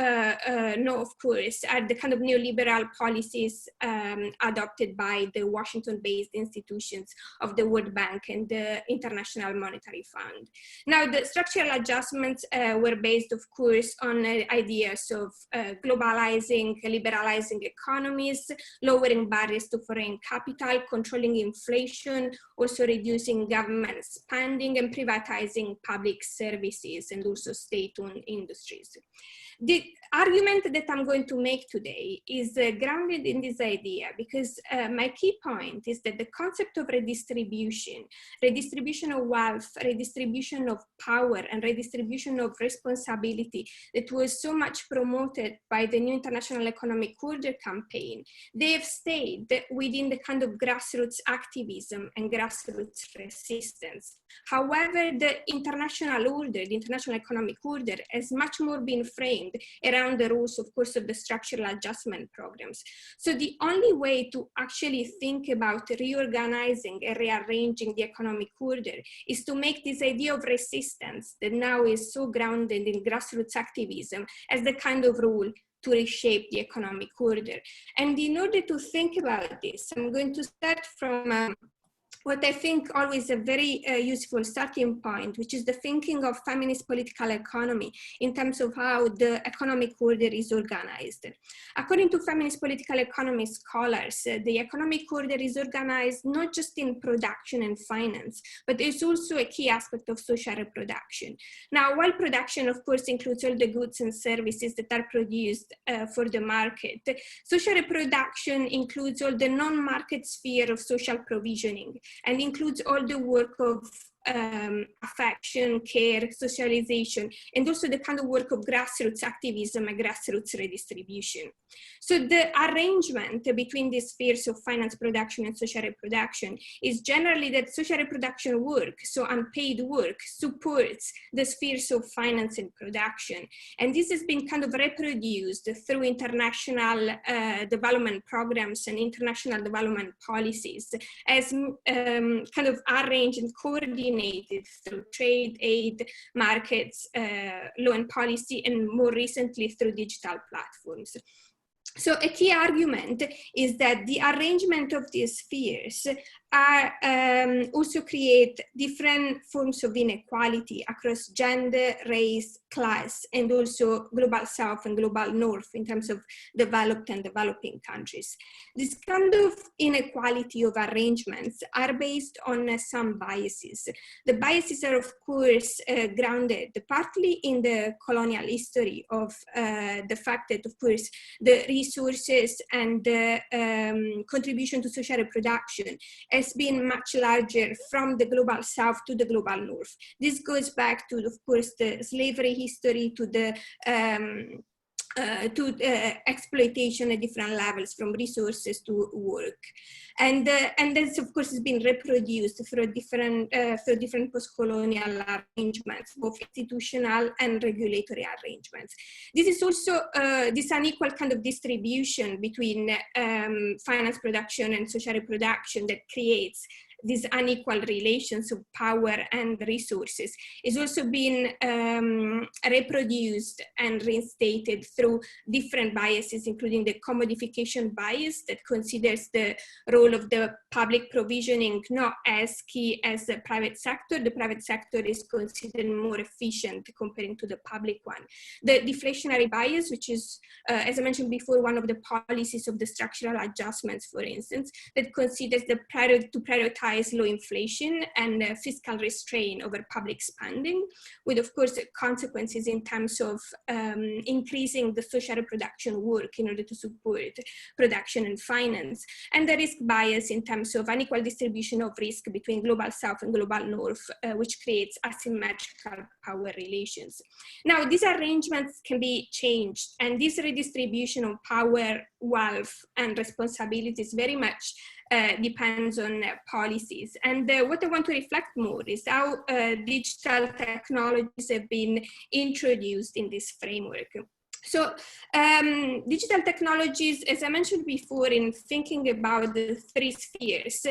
know, of course, are the kind of neoliberal policies adopted by the Washington-based institutions of the World Bank and the International Monetary Fund. Now, the structural adjustments were based, of course, on ideas of globalizing, liberalizing economies, lowering barriers to foreign capital, controlling inflation, also reducing government spending, and privatizing public services and also state-owned industries. The argument that I'm going to make today is grounded in this idea because my key point is that the concept of redistribution, redistribution of wealth, redistribution of power, and redistribution of responsibility that was so much promoted by the new international economic order campaign, they have stayed within the kind of grassroots activism and grassroots resistance. However, the international order, the international economic order, has much more been framed around the rules, of course, of the structural adjustment programs. So the only way to actually think about reorganizing and rearranging the economic order is to make this idea of resistance that now is so grounded in grassroots activism as the kind of rule to reshape the economic order. And in order to think about this, I'm going to start from what I think always a very useful starting point, which is the thinking of feminist political economy in terms of how the economic order is organized. According to feminist political economy scholars, the economic order is organized not just in production and finance, but it's also a key aspect of social reproduction. Now, while production, of course, includes all the goods and services that are produced for the market, social reproduction includes all the non-market sphere of social provisioning, and includes all the work of affection, care, socialization, and also the kind of work of grassroots activism and grassroots redistribution. So the arrangement between these spheres of finance production and social reproduction is generally that social reproduction work, so unpaid work, supports the spheres of finance and production. And this has been kind of reproduced through international development programs and international development policies as kind of arranged and coordinated through trade, aid, markets, law and policy, and more recently through digital platforms. So a key argument is that the arrangement of these spheres also create different forms of inequality across gender, race, class, and also global south and global north in terms of developed and developing countries. This kind of inequality of arrangements are based on some biases. The biases are, of course, grounded partly in the colonial history of the fact that, of course, the resources and the contribution to social reproduction has been much larger from the global south to the global north. This goes back to, of course, the slavery history, to the exploitation at different levels, from resources to work. And this, of course, has been reproduced through different post-colonial arrangements, both institutional and regulatory arrangements. This is also this unequal kind of distribution between finance production and social reproduction that creates these unequal relations of power and resources is also being reproduced and reinstated through different biases, including the commodification bias that considers the role of the public provisioning not as key as the private sector. The private sector is considered more efficient comparing to the public one. The deflationary bias, which is, as I mentioned before, one of the policies of the structural adjustments, for instance, that considers to prioritize low inflation and fiscal restraint over public spending, with of course consequences in terms of increasing the social reproduction work in order to support production and finance, and the risk bias in terms of unequal distribution of risk between global south and global north, which creates asymmetrical power relations. Now, these arrangements can be changed, and this redistribution of power, wealth, and responsibilities very much depends on policies. And what I want to reflect more is how digital technologies have been introduced in this framework. So digital technologies, as I mentioned before, in thinking about the three spheres,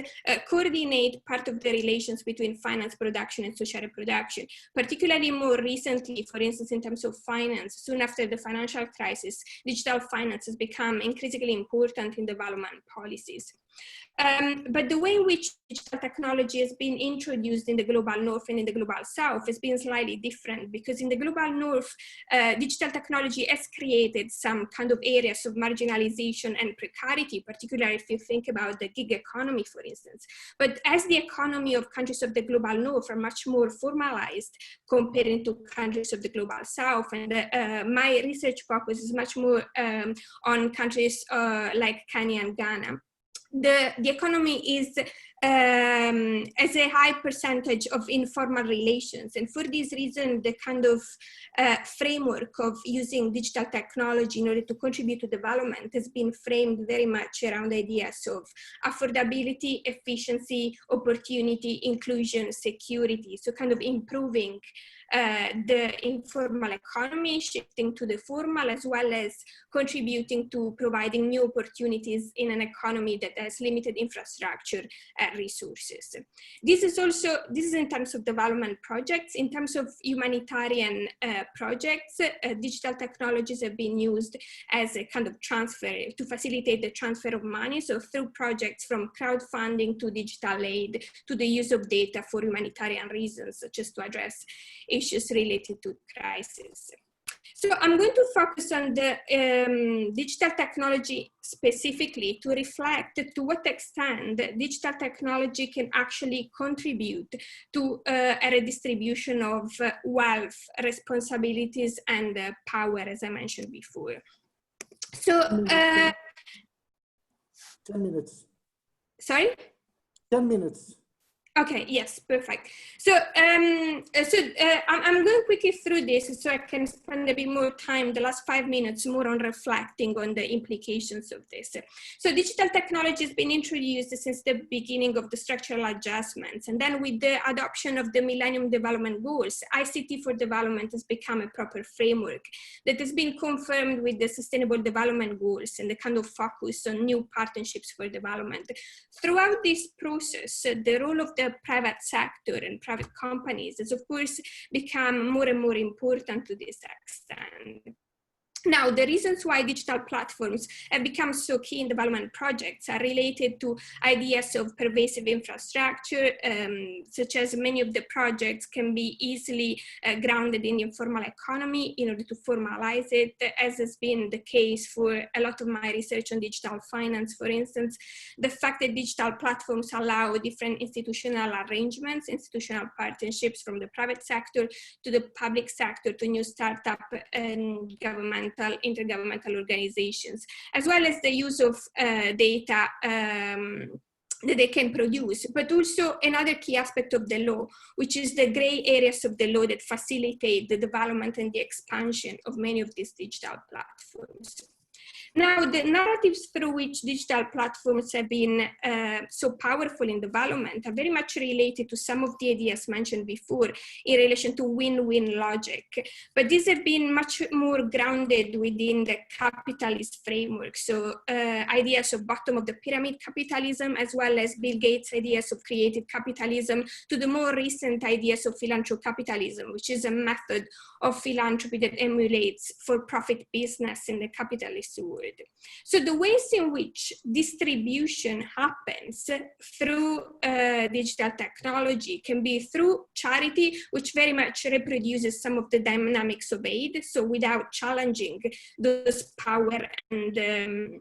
coordinate part of the relations between finance, production, and social reproduction, particularly more recently, for instance, in terms of finance. Soon after the financial crisis, digital finance has become increasingly important in development policies. But the way in which digital technology has been introduced in the global north and in the global south has been slightly different, because in the global north, digital technology has created some kind of areas of marginalization and precarity, particularly if you think about the gig economy, for instance. But as the economy of countries of the global north are much more formalized compared to countries of the global south, and my research focus is much more on countries like Kenya and Ghana. The economy is as a high percentage of informal relations. And for this reason, the kind of framework of using digital technology in order to contribute to development has been framed very much around ideas of affordability, efficiency, opportunity, inclusion, security. So kind of improving the informal economy, shifting to the formal, as well as contributing to providing new opportunities in an economy that has limited infrastructure resources. This is in terms of development projects. In terms of humanitarian projects, digital technologies have been used as a kind of transfer to facilitate the transfer of money. So through projects from crowdfunding to digital aid to the use of data for humanitarian reasons, such as to address issues related to crisis. So I'm going to focus on the digital technology specifically to reflect to what extent digital technology can actually contribute to a redistribution of wealth, responsibilities, and power, as I mentioned before. So, 10 minutes. Sorry? 10 minutes. Okay, yes, perfect. So, I'm going quickly through this so I can spend a bit more time, the last 5 minutes, more on reflecting on the implications of this. So digital technology has been introduced since the beginning of the structural adjustments. And then with the adoption of the Millennium Development Goals, ICT for Development has become a proper framework that has been confirmed with the Sustainable Development Goals and the kind of focus on new partnerships for development. Throughout this process, the role of the private sector and private companies has, of course, become more and more important to this extent. Now, the reasons why digital platforms have become so key in development projects are related to ideas of pervasive infrastructure, such as many of the projects can be easily grounded in the informal economy in order to formalize it, as has been the case for a lot of my research on digital finance. For instance, the fact that digital platforms allow different institutional arrangements, institutional partnerships from the private sector to the public sector to new startup and intergovernmental organizations, as well as the use of data that they can produce, but also another key aspect of the law, which is the gray areas of the law that facilitate the development and the expansion of many of these digital platforms. Now, the narratives through which digital platforms have been so powerful in development are very much related to some of the ideas mentioned before in relation to win-win logic. But these have been much more grounded within the capitalist framework. So ideas of bottom of the pyramid capitalism, as well as Bill Gates' ideas of creative capitalism, to the more recent ideas of philanthrocapitalism, which is a method of philanthropy that emulates for-profit business in the capitalist world. So the ways in which distribution happens through digital technology can be through charity, which very much reproduces some of the dynamics of aid, so without challenging those power and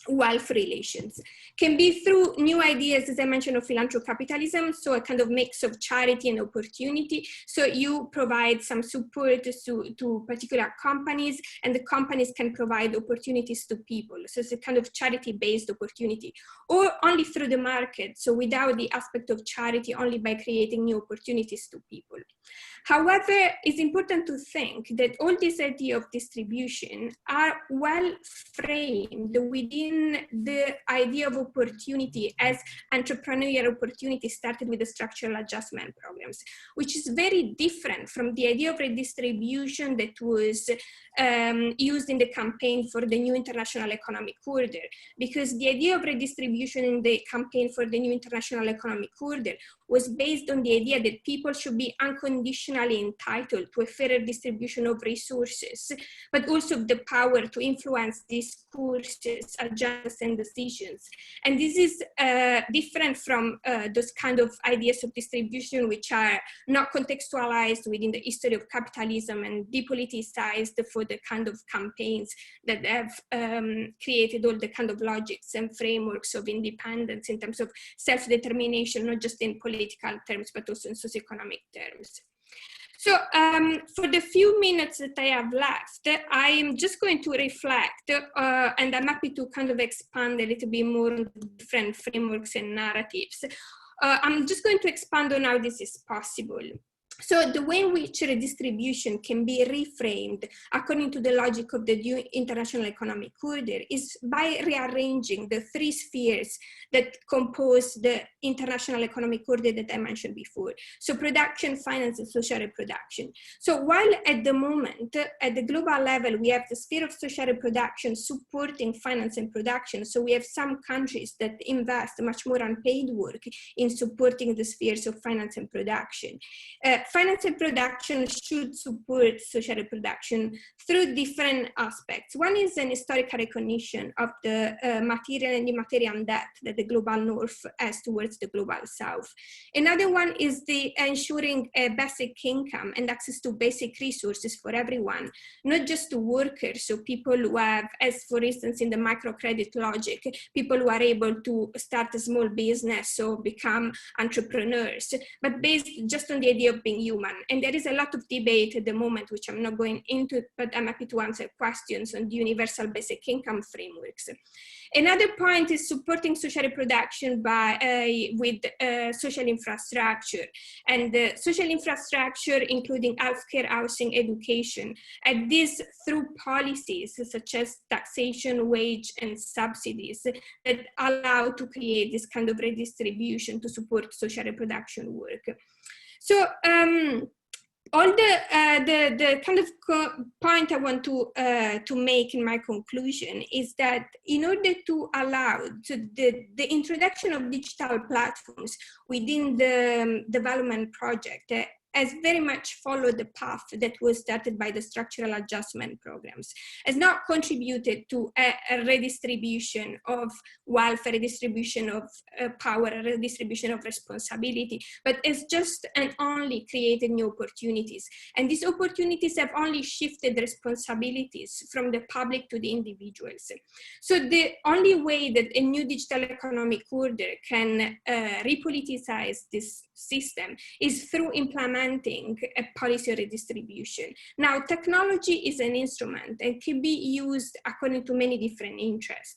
wealth relations. Can be through new ideas, as I mentioned, of philanthrocapitalism, so a kind of mix of charity and opportunity. So you provide some support to particular companies, and the companies can provide opportunities to people. So it's a kind of charity-based opportunity, or only through the market, so without the aspect of charity, only by creating new opportunities to people. However, it's important to think that all these ideas of distribution are well framed within the idea of opportunity as entrepreneurial opportunity started with the structural adjustment programs, which is very different from the idea of redistribution that was used in the campaign for the new international economic order. Because the idea of redistribution in the campaign for the new international economic order was based on the idea that people should be unconditionally entitled to a fairer distribution of resources, but also the power to influence discourses, agendas, and decisions. And this is different from those kind of ideas of distribution which are not contextualized within the history of capitalism and depoliticized for the kind of campaigns that have created all the kind of logics and frameworks of independence in terms of self-determination, not just in political terms, but also in socioeconomic terms. So for the few minutes that I have left, I am just going to reflect, and I'm happy to kind of expand a little bit more on different frameworks and narratives. I'm just going to expand on how this is possible. So the way in which redistribution can be reframed according to the logic of the new international economic order is by rearranging the three spheres that compose the international economic order that I mentioned before. So production, finance, and social reproduction. So while at the moment, at the global level, we have the sphere of social reproduction supporting finance and production. So we have some countries that invest much more unpaid work in supporting the spheres of finance and production. Finance and production should support social reproduction through different aspects. One is an historical recognition of the material and immaterial debt that the global north has towards the global south. Another one is the ensuring a basic income and access to basic resources for everyone, not just to workers, so people who have, as for instance in the microcredit logic, people who are able to start a small business or become entrepreneurs, but based just on the idea of being human. And there is a lot of debate at the moment, which I'm not going into, but I'm happy to answer questions on the universal basic income frameworks. Another point is supporting social reproduction with social infrastructure. And social infrastructure, including healthcare, housing, education, and this through policies such as taxation, wage, and subsidies that allow to create this kind of redistribution to support social reproduction work. So all the kind of point I want to make in my conclusion is that in order to allow the introduction of digital platforms within the development project has very much followed the path that was started by the structural adjustment programs, has not contributed to a redistribution of wealth, a redistribution of power, a redistribution of responsibility, but it's just and only created new opportunities. And these opportunities have only shifted responsibilities from the public to the individuals. So the only way that a new digital economic order can repoliticize this system is through implementing a policy redistribution. Now, technology is an instrument and can be used according to many different interests.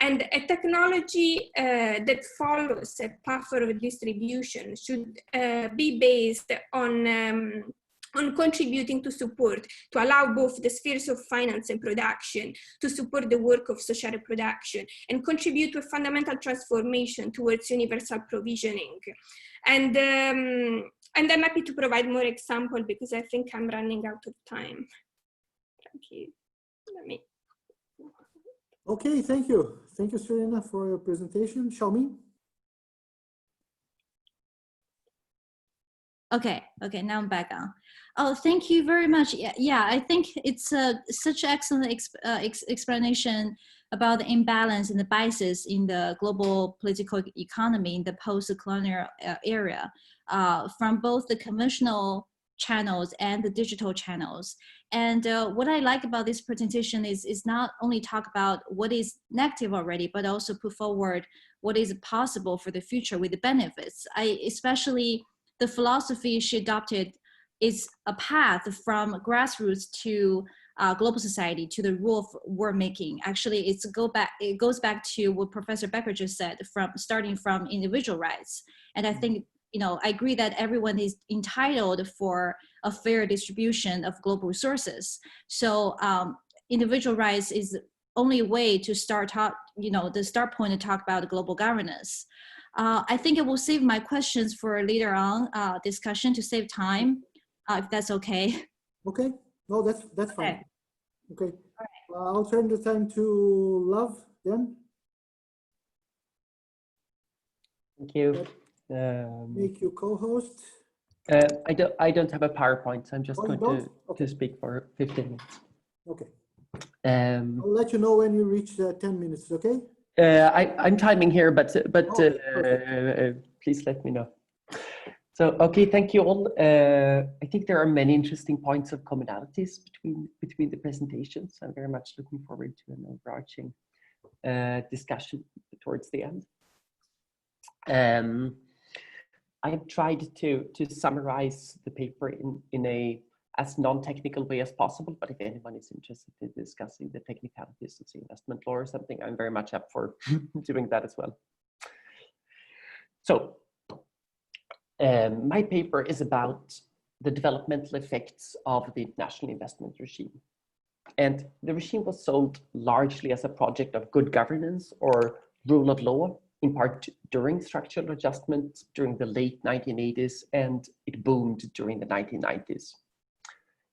And a technology that follows a path of distribution should be based on on contributing to support, to allow both the spheres of finance and production to support the work of social reproduction and contribute to a fundamental transformation towards universal provisioning. And I'm happy to provide more examples because I think I'm running out of time. Thank you. Okay, thank you. Thank you, Serena, for your presentation. Shaoming? Okay, now I'm back on. Oh, thank you very much. Yeah, I think it's such excellent explanation about the imbalance and the biases in the global political economy in the post-colonial era, from both the conventional channels and the digital channels. And what I like about this presentation is not only talk about what is negative already, but also put forward what is possible for the future with the benefits. Especially the philosophy she adopted is a path from grassroots to global society to the rule of worldmaking. Actually, it goes back to what Professor Becker just said, starting from individual rights. And I think, I agree that everyone is entitled for a fair distribution of global resources. So individual rights is the only way to the start point to talk about global governance. I think I will save my questions for later on discussion to save time, if that's okay. Okay, no, that's fine. Okay, right. I'll turn the time to Love then. Thank you. Make you co-host. I don't have a PowerPoint, so I'm just going Okay. to speak for 15 minutes. Okay. I'll let you know when you reach 10 minutes, okay? I'm timing here, but Okay, please let me know. So, okay, thank you all. I think there are many interesting points of commonalities between the presentations. I'm very much looking forward to an overarching discussion towards the end. I have tried to summarize the paper in a as non-technical way as possible, but if anyone is interested in discussing the technicalities of the investment law or something, I'm very much up for doing that as well. So my paper is about the developmental effects of the international investment regime. And the regime was sold largely as a project of good governance or rule of law, in part during structural adjustment during the late 1980s, and it boomed during the 1990s.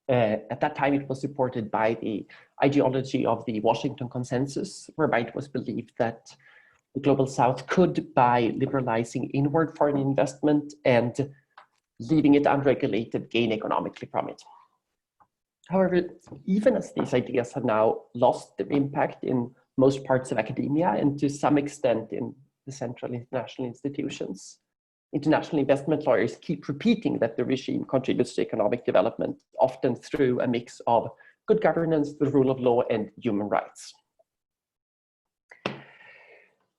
At that time, it was supported by the ideology of the Washington Consensus, whereby it was believed that the Global South could, by liberalizing inward foreign investment and leaving it unregulated, gain economically from it. However, even as these ideas have now lost their impact in most parts of academia and to some extent in the central international institutions, international investment lawyers keep repeating that the regime contributes to economic development, often through a mix of good governance, the rule of law, and human rights.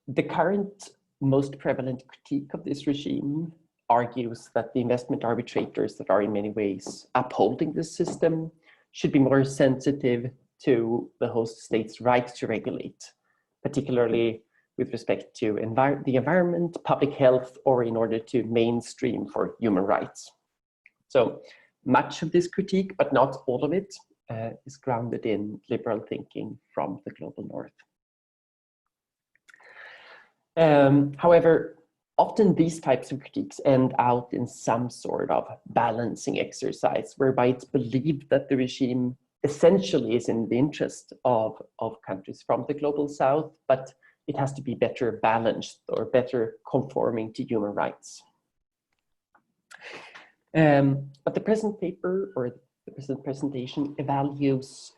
The current most prevalent critique of this regime argues that the investment arbitrators that are in many ways upholding this system should be more sensitive to the host state's right to regulate, particularly with respect to the environment, public health, or in order to mainstream for human rights. So much of this critique, but not all of it, is grounded in liberal thinking from the global north. However, often these types of critiques end out in some sort of balancing exercise, whereby it's believed that the regime essentially is in the interest of countries from the global south, but it has to be better balanced or better conforming to human rights. But the present paper or the present presentation evaluates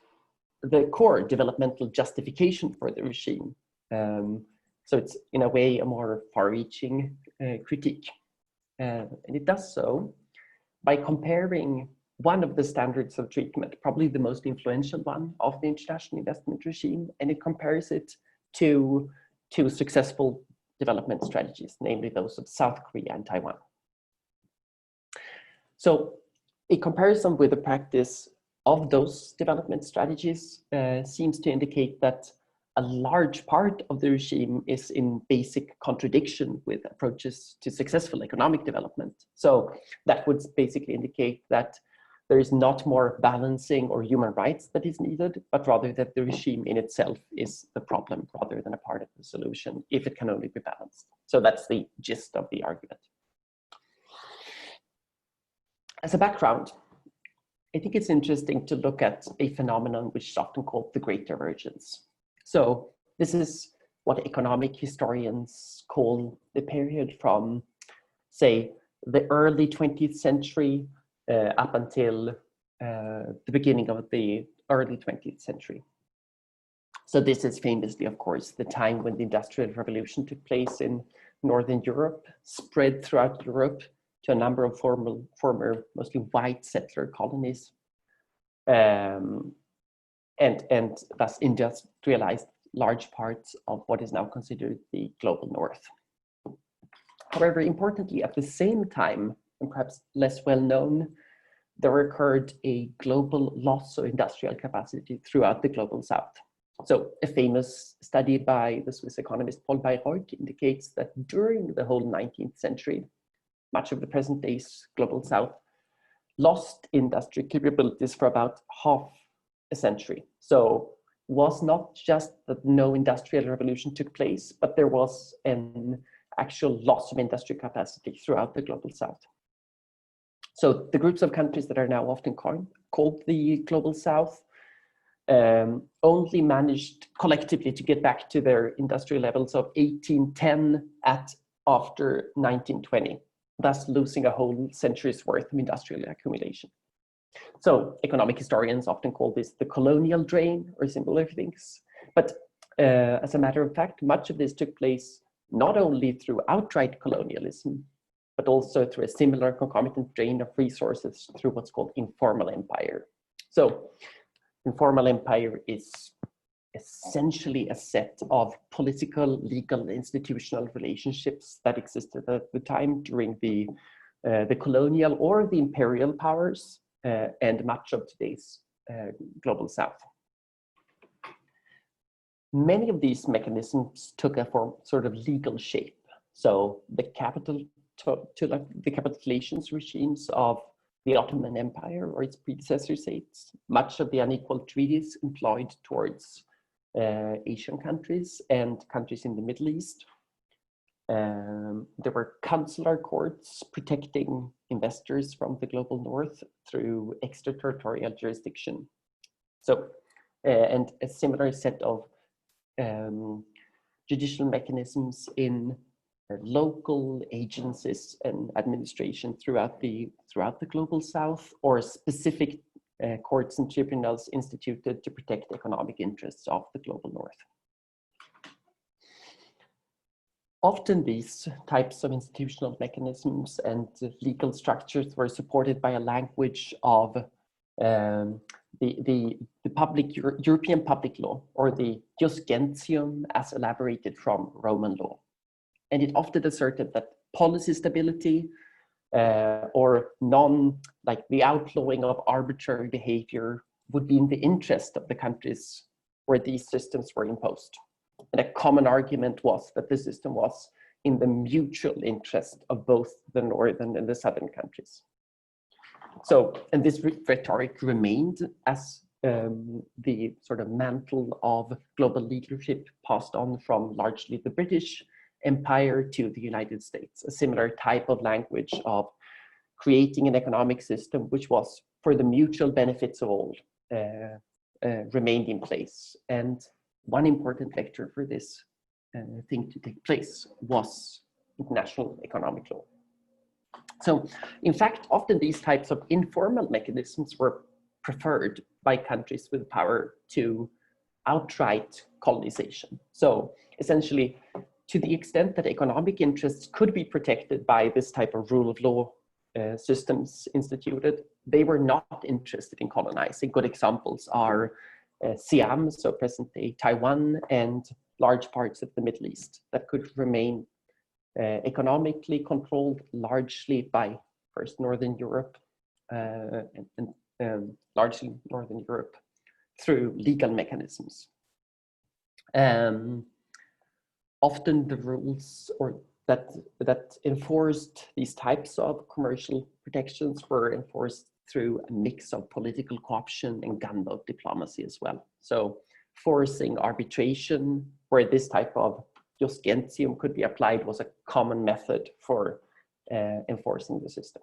the core developmental justification for the regime. So it's in a way a more far-reaching critique. And it does so by comparing one of the standards of treatment, probably the most influential one of the international investment regime, and it compares it to two successful development strategies, namely those of South Korea and Taiwan. So a comparison with the practice of those development strategies seems to indicate that a large part of the regime is in basic contradiction with approaches to successful economic development. So that would basically indicate that there is not more balancing or human rights that is needed, but rather that the regime in itself is the problem rather than a part of the solution if it can only be balanced. So that's the gist of the argument. As a background, I think it's interesting to look at a phenomenon which is often called the Great Divergence. So this is what economic historians call the period from, say, the early 20th century up until the beginning of the early 20th century. So this is famously, of course, the time when the Industrial Revolution took place in Northern Europe, spread throughout Europe to a number of former mostly white settler colonies, and thus industrialized large parts of what is now considered the global north. However, importantly, at the same time, and perhaps less well known, there occurred a global loss of industrial capacity throughout the global south. So a famous study by the Swiss economist Paul Bayreuth indicates that during the whole 19th century, much of the present day's global south lost industrial capabilities for about half a century. So it was not just that no industrial revolution took place, but there was an actual loss of industrial capacity throughout the global south. So the groups of countries that are now often called the global south only managed collectively to get back to their industrial levels of 1810 after 1920, thus losing a whole century's worth of industrial accumulation. So economic historians often call this the colonial drain or similar things. But as a matter of fact, much of this took place not only through outright colonialism, but also through a similar concomitant drain of resources through what's called informal empire. So informal empire is essentially a set of political, legal, institutional relationships that existed at the time during the colonial or the imperial powers and much of today's global south. Many of these mechanisms took a sort of legal shape. So the capitulations regimes of the Ottoman Empire or its predecessor states, much of the unequal treaties employed towards Asian countries and countries in the Middle East. There were consular courts protecting investors from the global north through extraterritorial jurisdiction. So, and a similar set of judicial mechanisms in local agencies and administration throughout the global south, or specific courts and tribunals instituted to protect economic interests of the global north. Often these types of institutional mechanisms and legal structures were supported by a language of the European public law, or the jus gentium as elaborated from Roman law. And it often asserted that policy stability or the outlawing of arbitrary behavior would be in the interest of the countries where these systems were imposed. And a common argument was that the system was in the mutual interest of both the northern and the southern countries. So, and this rhetoric remained as the sort of mantle of global leadership passed on from largely the British Empire to the United States. A similar type of language of creating an economic system which was for the mutual benefits of all remained in place. And one important vector for this thing to take place was international economic law. So, in fact, often these types of informal mechanisms were preferred by countries with power to outright colonization. So, essentially, to the extent that economic interests could be protected by this type of rule of law systems instituted, they were not interested in colonizing. Good examples are Siam, so present-day Taiwan, and large parts of the Middle East that could remain economically controlled largely by first Northern Europe and largely Northern Europe through legal mechanisms. Often the rules that enforced these types of commercial protections were enforced through a mix of political co-option and gunboat diplomacy as well. So forcing arbitration where this type of jus gentium could be applied was a common method for enforcing the system.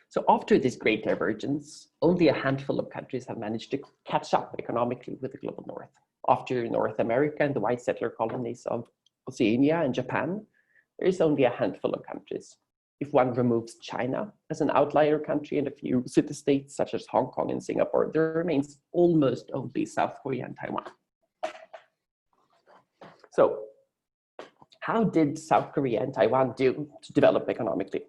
So after this great divergence, only a handful of countries have managed to catch up economically with the global north. After North America and the white settler colonies of Oceania and Japan, there is only a handful of countries. If one removes China as an outlier country and a few city-states such as Hong Kong and Singapore, there remains almost only South Korea and Taiwan. So how did South Korea and Taiwan do to develop economically?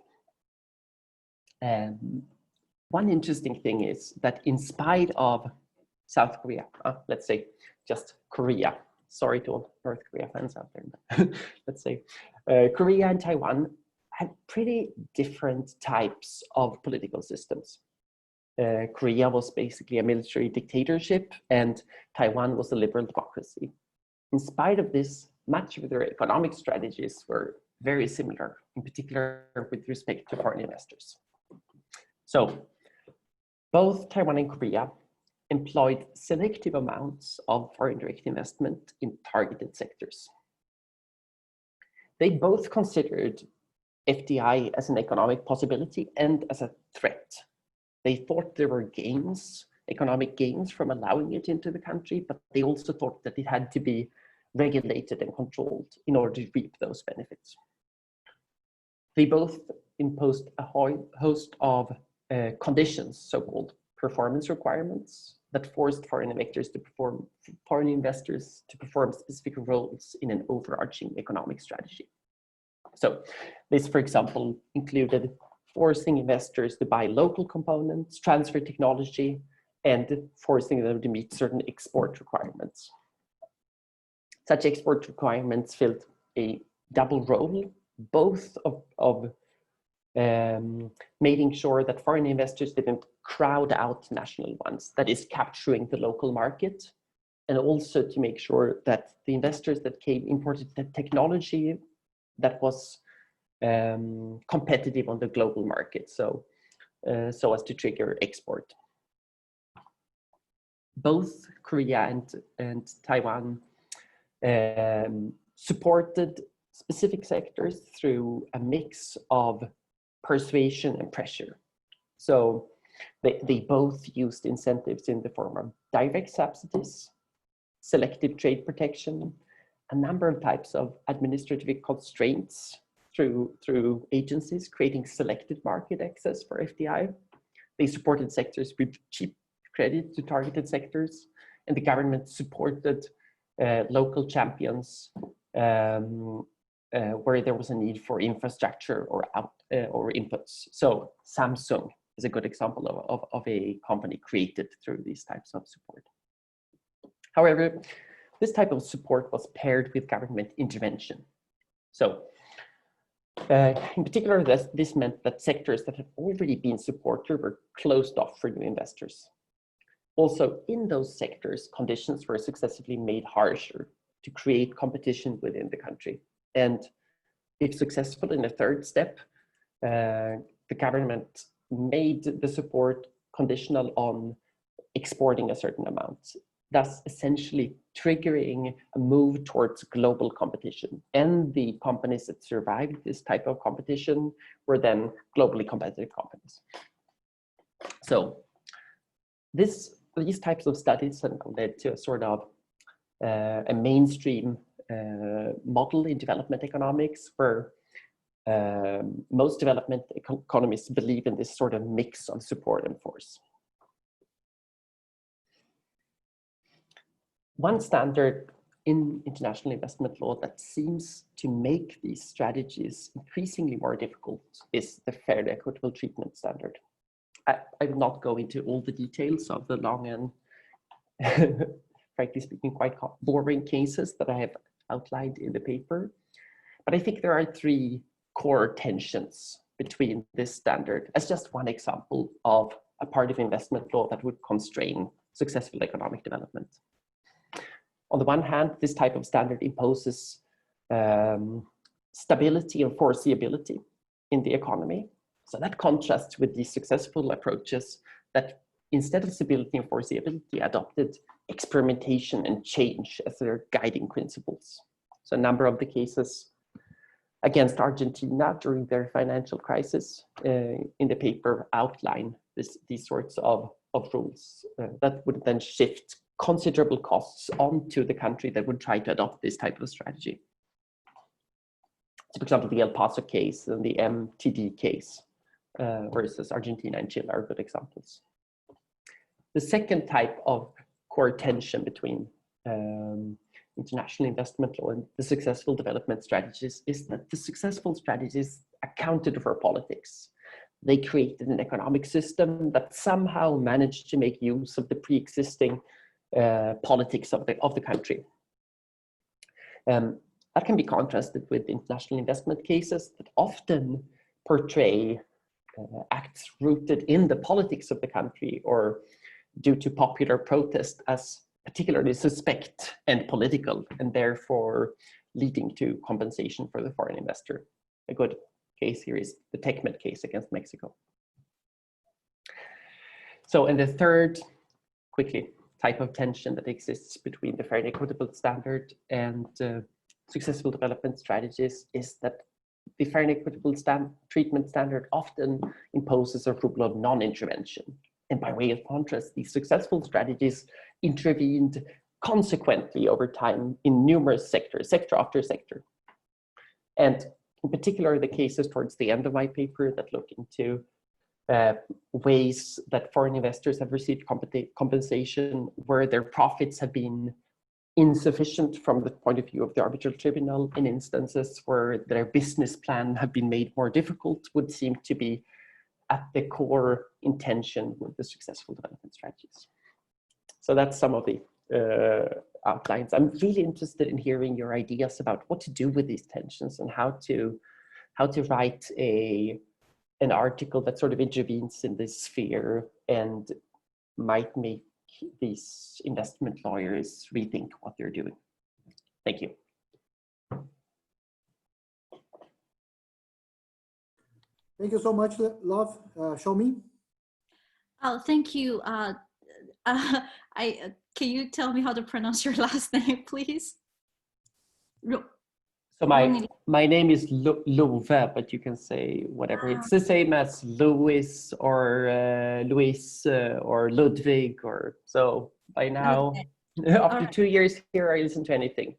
One interesting thing is that in spite of South Korea, let's say just Korea, sorry to all North Korea fans out there, but let's say Korea and Taiwan had pretty different types of political systems. Korea was basically a military dictatorship and Taiwan was a liberal democracy. In spite of this, much of their economic strategies were very similar, in particular with respect to foreign investors. So both Taiwan and Korea employed selective amounts of foreign direct investment in targeted sectors. They both considered FDI as an economic possibility and as a threat. They thought there were gains, economic gains from allowing it into the country, but they also thought that it had to be regulated and controlled in order to reap those benefits. They both imposed a host of conditions, so-called performance requirements, that forced foreign investors to perform specific roles in an overarching economic strategy. So this, for example, included forcing investors to buy local components, transfer technology, and forcing them to meet certain export requirements. Such export requirements filled a double role, both of making sure that foreign investors didn't crowd out national ones, that is capturing the local market, and also to make sure that the investors that came imported the technology that was competitive on the global market, so as to trigger export. Both Korea and Taiwan supported specific sectors through a mix of persuasion and pressure. So they both used incentives in the form of direct subsidies, selective trade protection, a number of types of administrative constraints through agencies, creating selected market access for FDI. They supported sectors with cheap credit to targeted sectors, and the government supported local champions where there was a need for infrastructure or inputs. So Samsung is a good example of a company created through these types of support. However, this type of support was paired with government intervention. So in particular, this meant that sectors that had already been supported were closed off for new investors. Also, in those sectors, conditions were successively made harsher to create competition within the country. And if successful in the third step, the government made the support conditional on exporting a certain amount, thus essentially triggering a move towards global competition. And the companies that survived this type of competition were then globally competitive companies. So these types of studies have led to a sort of a mainstream model in development economics where most development economists believe in this sort of mix of support and force. One standard in international investment law that seems to make these strategies increasingly more difficult is the fair and equitable treatment standard. I will not go into all the details of the long and, frankly speaking, quite boring cases that I have outlined in the paper. But I think there are three core tensions between this standard as just one example of a part of investment law that would constrain successful economic development. On the one hand, this type of standard imposes stability and foreseeability in the economy. So that contrasts with the successful approaches that, instead of stability and foreseeability, adopted experimentation and change as their guiding principles. So a number of the cases against Argentina during their financial crisis in the paper outline these sorts of rules that would then shift considerable costs onto the country that would try to adopt this type of strategy. So, for example, the El Paso case and the MTD case versus Argentina and Chile are good examples. The second type of core tension between international investment law and the successful development strategies is that the successful strategies accounted for politics. They created an economic system that somehow managed to make use of the pre-existing politics of the country. That can be contrasted with international investment cases that often portray acts rooted in the politics of the country or due to popular protest as particularly suspect and political, and therefore leading to compensation for the foreign investor. A good case here is the TechMed case against Mexico. So, and the third, quickly, type of tension that exists between the fair and equitable standard and successful development strategies is that the fair and equitable treatment standard often imposes a rule of non-intervention. And by way of contrast, these successful strategies intervened consequently over time in numerous sectors, sector after sector. And in particular, the cases towards the end of my paper that look into ways that foreign investors have received compensation where their profits have been insufficient from the point of view of the arbitral tribunal, in instances where their business plan have been made more difficult, would seem to be at the core intention with the successful development strategies. So that's some of the outlines. I'm really interested in hearing your ideas about what to do with these tensions and how to write an article that sort of intervenes in this sphere and might make these investment lawyers rethink what they're doing. Thank you. Thank you so much, Love. Shaoming? Oh, thank you. Can you tell me how to pronounce your last name, please? So my name is Love, but you can say whatever. It's the same as Louis or Luis or Ludwig, or so by now. Okay. After 2 years here, I listen to anything.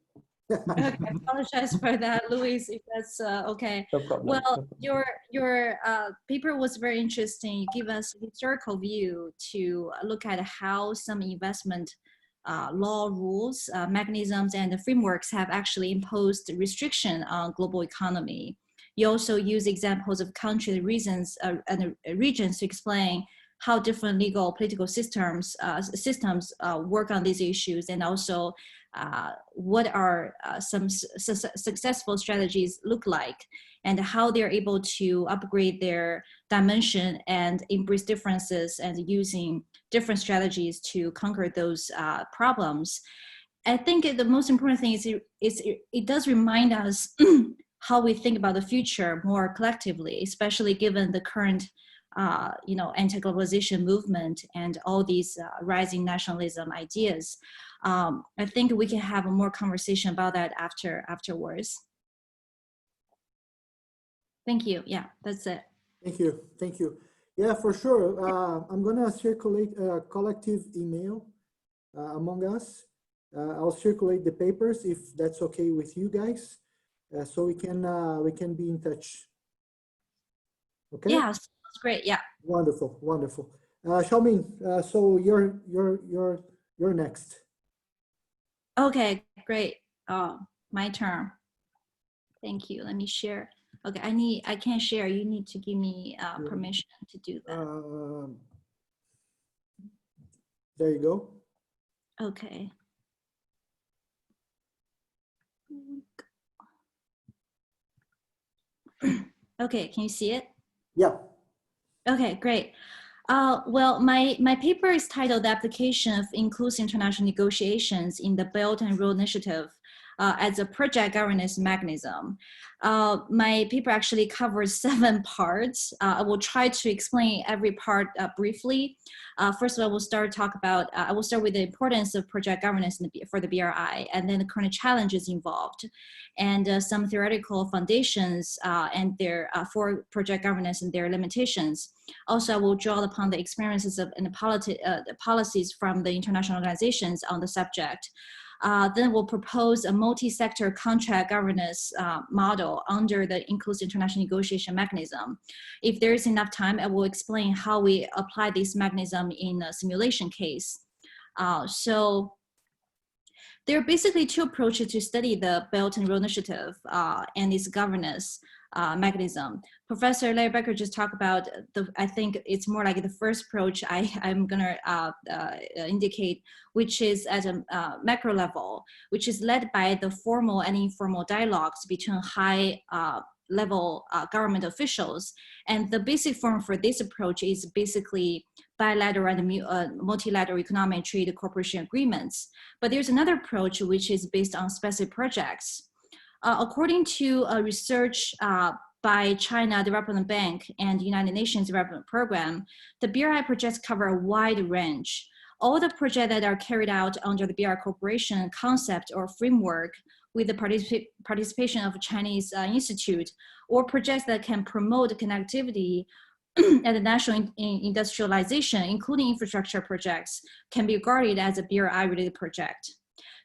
Okay, I apologize for that, Louis, if that's okay. No problem. Well, your paper was very interesting. You give us a historical view to look at how some investment law rules, mechanisms, and the frameworks have actually imposed restriction on global economy. You also use examples of country reasons and regions to explain how different legal political systems work on these issues, and also what are some successful strategies look like, and how they're able to upgrade their dimension and embrace differences and using different strategies to conquer those problems. I think the most important thing is it does remind us how we think about the future more collectively, especially given the current anti-globalization movement and all these rising nationalism ideas. I think we can have a more conversation about that afterwards. Thank you. Yeah, that's it. Thank you. Thank you. Yeah, for sure. I'm going to circulate a collective email among us. I'll circulate the papers if that's okay with you guys, so we can be in touch. Okay. Yeah, that's great. Yeah. Wonderful, wonderful. Shaoming, so you're next. Okay, great. My turn. Thank you. Let me share. Okay, I can't share. You need to give me permission to do that. There you go. Okay. Okay, can you see it? Yeah. Okay, great. Well, my paper is titled "The Application of Inclusive International Negotiations in the Belt and Road Initiative." as a project governance mechanism. My paper actually covers 7 parts. I will try to explain every part briefly. First of all, I will start with the importance of project governance for the BRI, and then the current challenges involved, and some theoretical foundations and for project governance and their limitations. Also, I will draw upon the experiences and the policies from the international organizations on the subject. Then we'll propose a multi-sector contract governance model under the inclusive international negotiation mechanism. If there is enough time, I will explain how we apply this mechanism in a simulation case. So there are basically 2 approaches to study the Belt and Road Initiative and its governance mechanism. Professor Larry Becker just talked about I think it's more like the first approach I'm gonna indicate, which is at a macro level, which is led by the formal and informal dialogues between high level government officials. And the basic form for this approach is basically bilateral and multilateral economic trade cooperation agreements. But there's another approach which is based on specific projects. According to research by China Development Bank and United Nations Development Program, the BRI projects cover a wide range. All the projects that are carried out under the BRI cooperation concept or framework with the participation of a Chinese institute, or projects that can promote connectivity and the national industrialization, including infrastructure projects, can be regarded as a BRI-related project.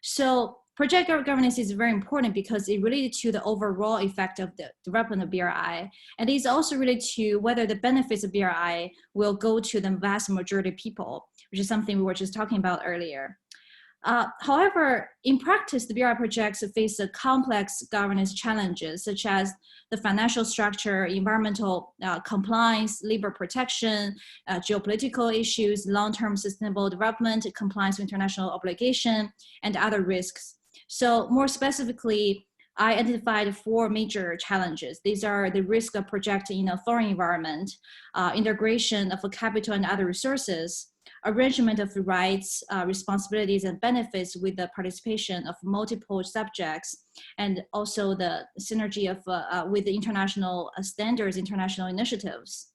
So project governance is very important because it related to the overall effect of the development of BRI, and it's also related to whether the benefits of BRI will go to the vast majority of people, which is something we were just talking about earlier. However, in practice, the BRI projects face a complex governance challenges, such as the financial structure, environmental compliance, labor protection, geopolitical issues, long-term sustainable development, compliance with international obligation, and other risks. So more specifically, I identified 4 major challenges. These are the risk of projecting in a foreign environment, integration of capital and other resources, arrangement of rights, responsibilities, and benefits with the participation of multiple subjects, and also the synergy of with the international standards, international initiatives.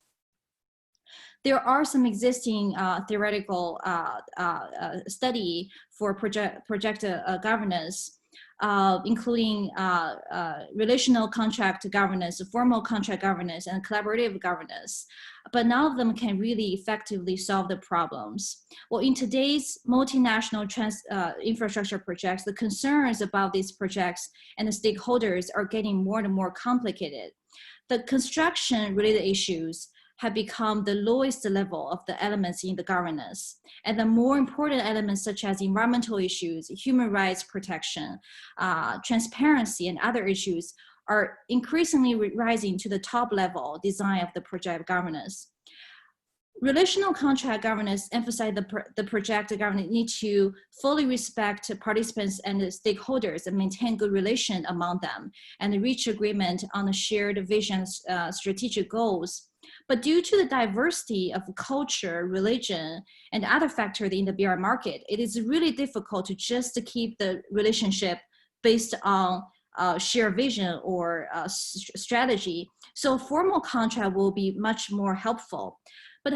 There are some existing theoretical study for project governance, including relational contract governance, formal contract governance, and collaborative governance. But none of them can really effectively solve the problems. Well, in today's multinational infrastructure projects, the concerns about these projects and the stakeholders are getting more and more complicated. The construction-related issues have become the lowest level of the elements in the governance. And the more important elements such as environmental issues, human rights protection, transparency, and other issues are increasingly rising to the top level design of the project governance. Relational contract governance emphasize the project governance need to fully respect participants and the stakeholders and maintain good relation among them and reach agreement on the shared vision, strategic goals. But due to the diversity of culture, religion, and other factors in the BR market, it is really difficult to just keep the relationship based on shared vision or strategy. So formal contract will be much more helpful. But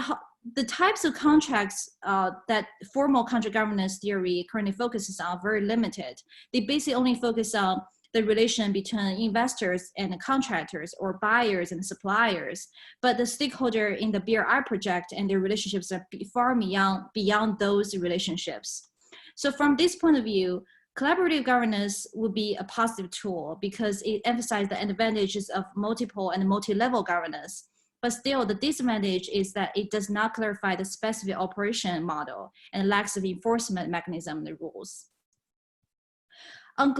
the types of contracts that formal contract governance theory currently focuses on are very limited. They basically only focus on the relation between investors and the contractors or buyers and suppliers. But the stakeholder in the BRI project and their relationships are far beyond those relationships. So from this point of view, collaborative governance would be a positive tool because it emphasizes the advantages of multiple and multi-level governance. But still, the disadvantage is that it does not clarify the specific operation model and lacks of enforcement mechanism and the rules. On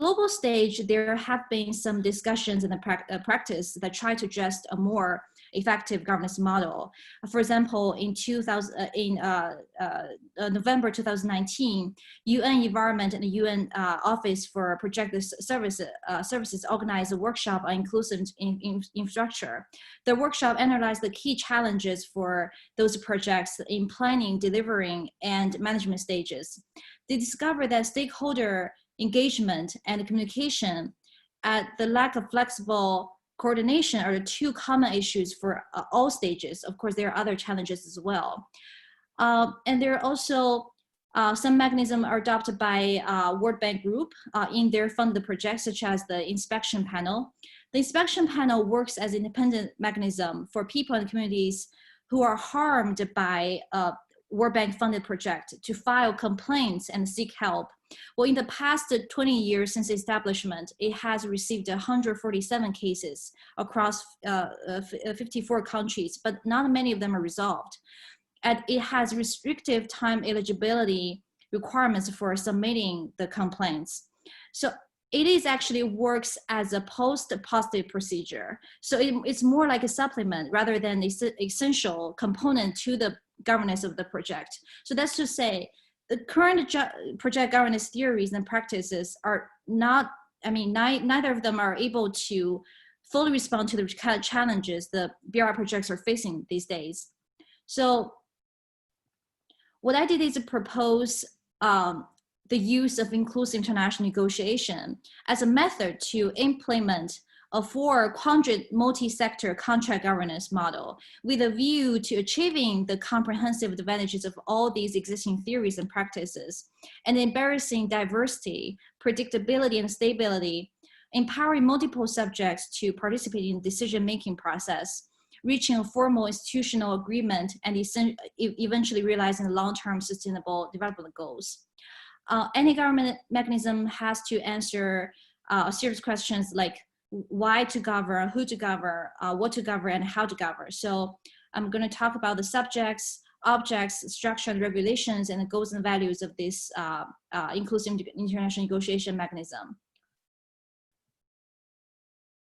global stage, there have been some discussions in the practice that try to suggest a more effective governance model. For example, in November 2019, UN Environment and the UN Office for Project Services organized a workshop on inclusive infrastructure. The workshop analyzed the key challenges for those projects in planning, delivering, and management stages. They discovered that stakeholder engagement, and communication, the lack of flexible coordination are the two common issues for all stages. Of course, there are other challenges as well. And there are also some mechanisms are adopted by World Bank Group in their funded projects, such as the inspection panel. The inspection panel works as an independent mechanism for people and communities who are harmed by World Bank funded project to file complaints and seek help. Well, in the past 20 years since establishment, it has received 147 cases across 54 countries, but not many of them are resolved. And it has restrictive time eligibility requirements for submitting the complaints. So it is actually works as a post-positive procedure. So it's more like a supplement rather than an essential component to the governance of the project. So that's to say, the current project governance theories and practices are not, I mean, neither of them are able to fully respond to the kind of challenges the BRI projects are facing these days. So what I did is to propose the use of inclusive international negotiation as a method to implement a four-quadrant multi-sector contract governance model with a view to achieving the comprehensive advantages of all these existing theories and practices, and embracing diversity, predictability, and stability, empowering multiple subjects to participate in the decision-making process, reaching a formal institutional agreement, and eventually realizing the long-term sustainable development goals. Any government mechanism has to answer a series of questions like why to govern, who to govern, what to govern, and how to govern. So I'm going to talk about the subjects, objects, structure, and regulations, and the goals and values of this inclusive international negotiation mechanism.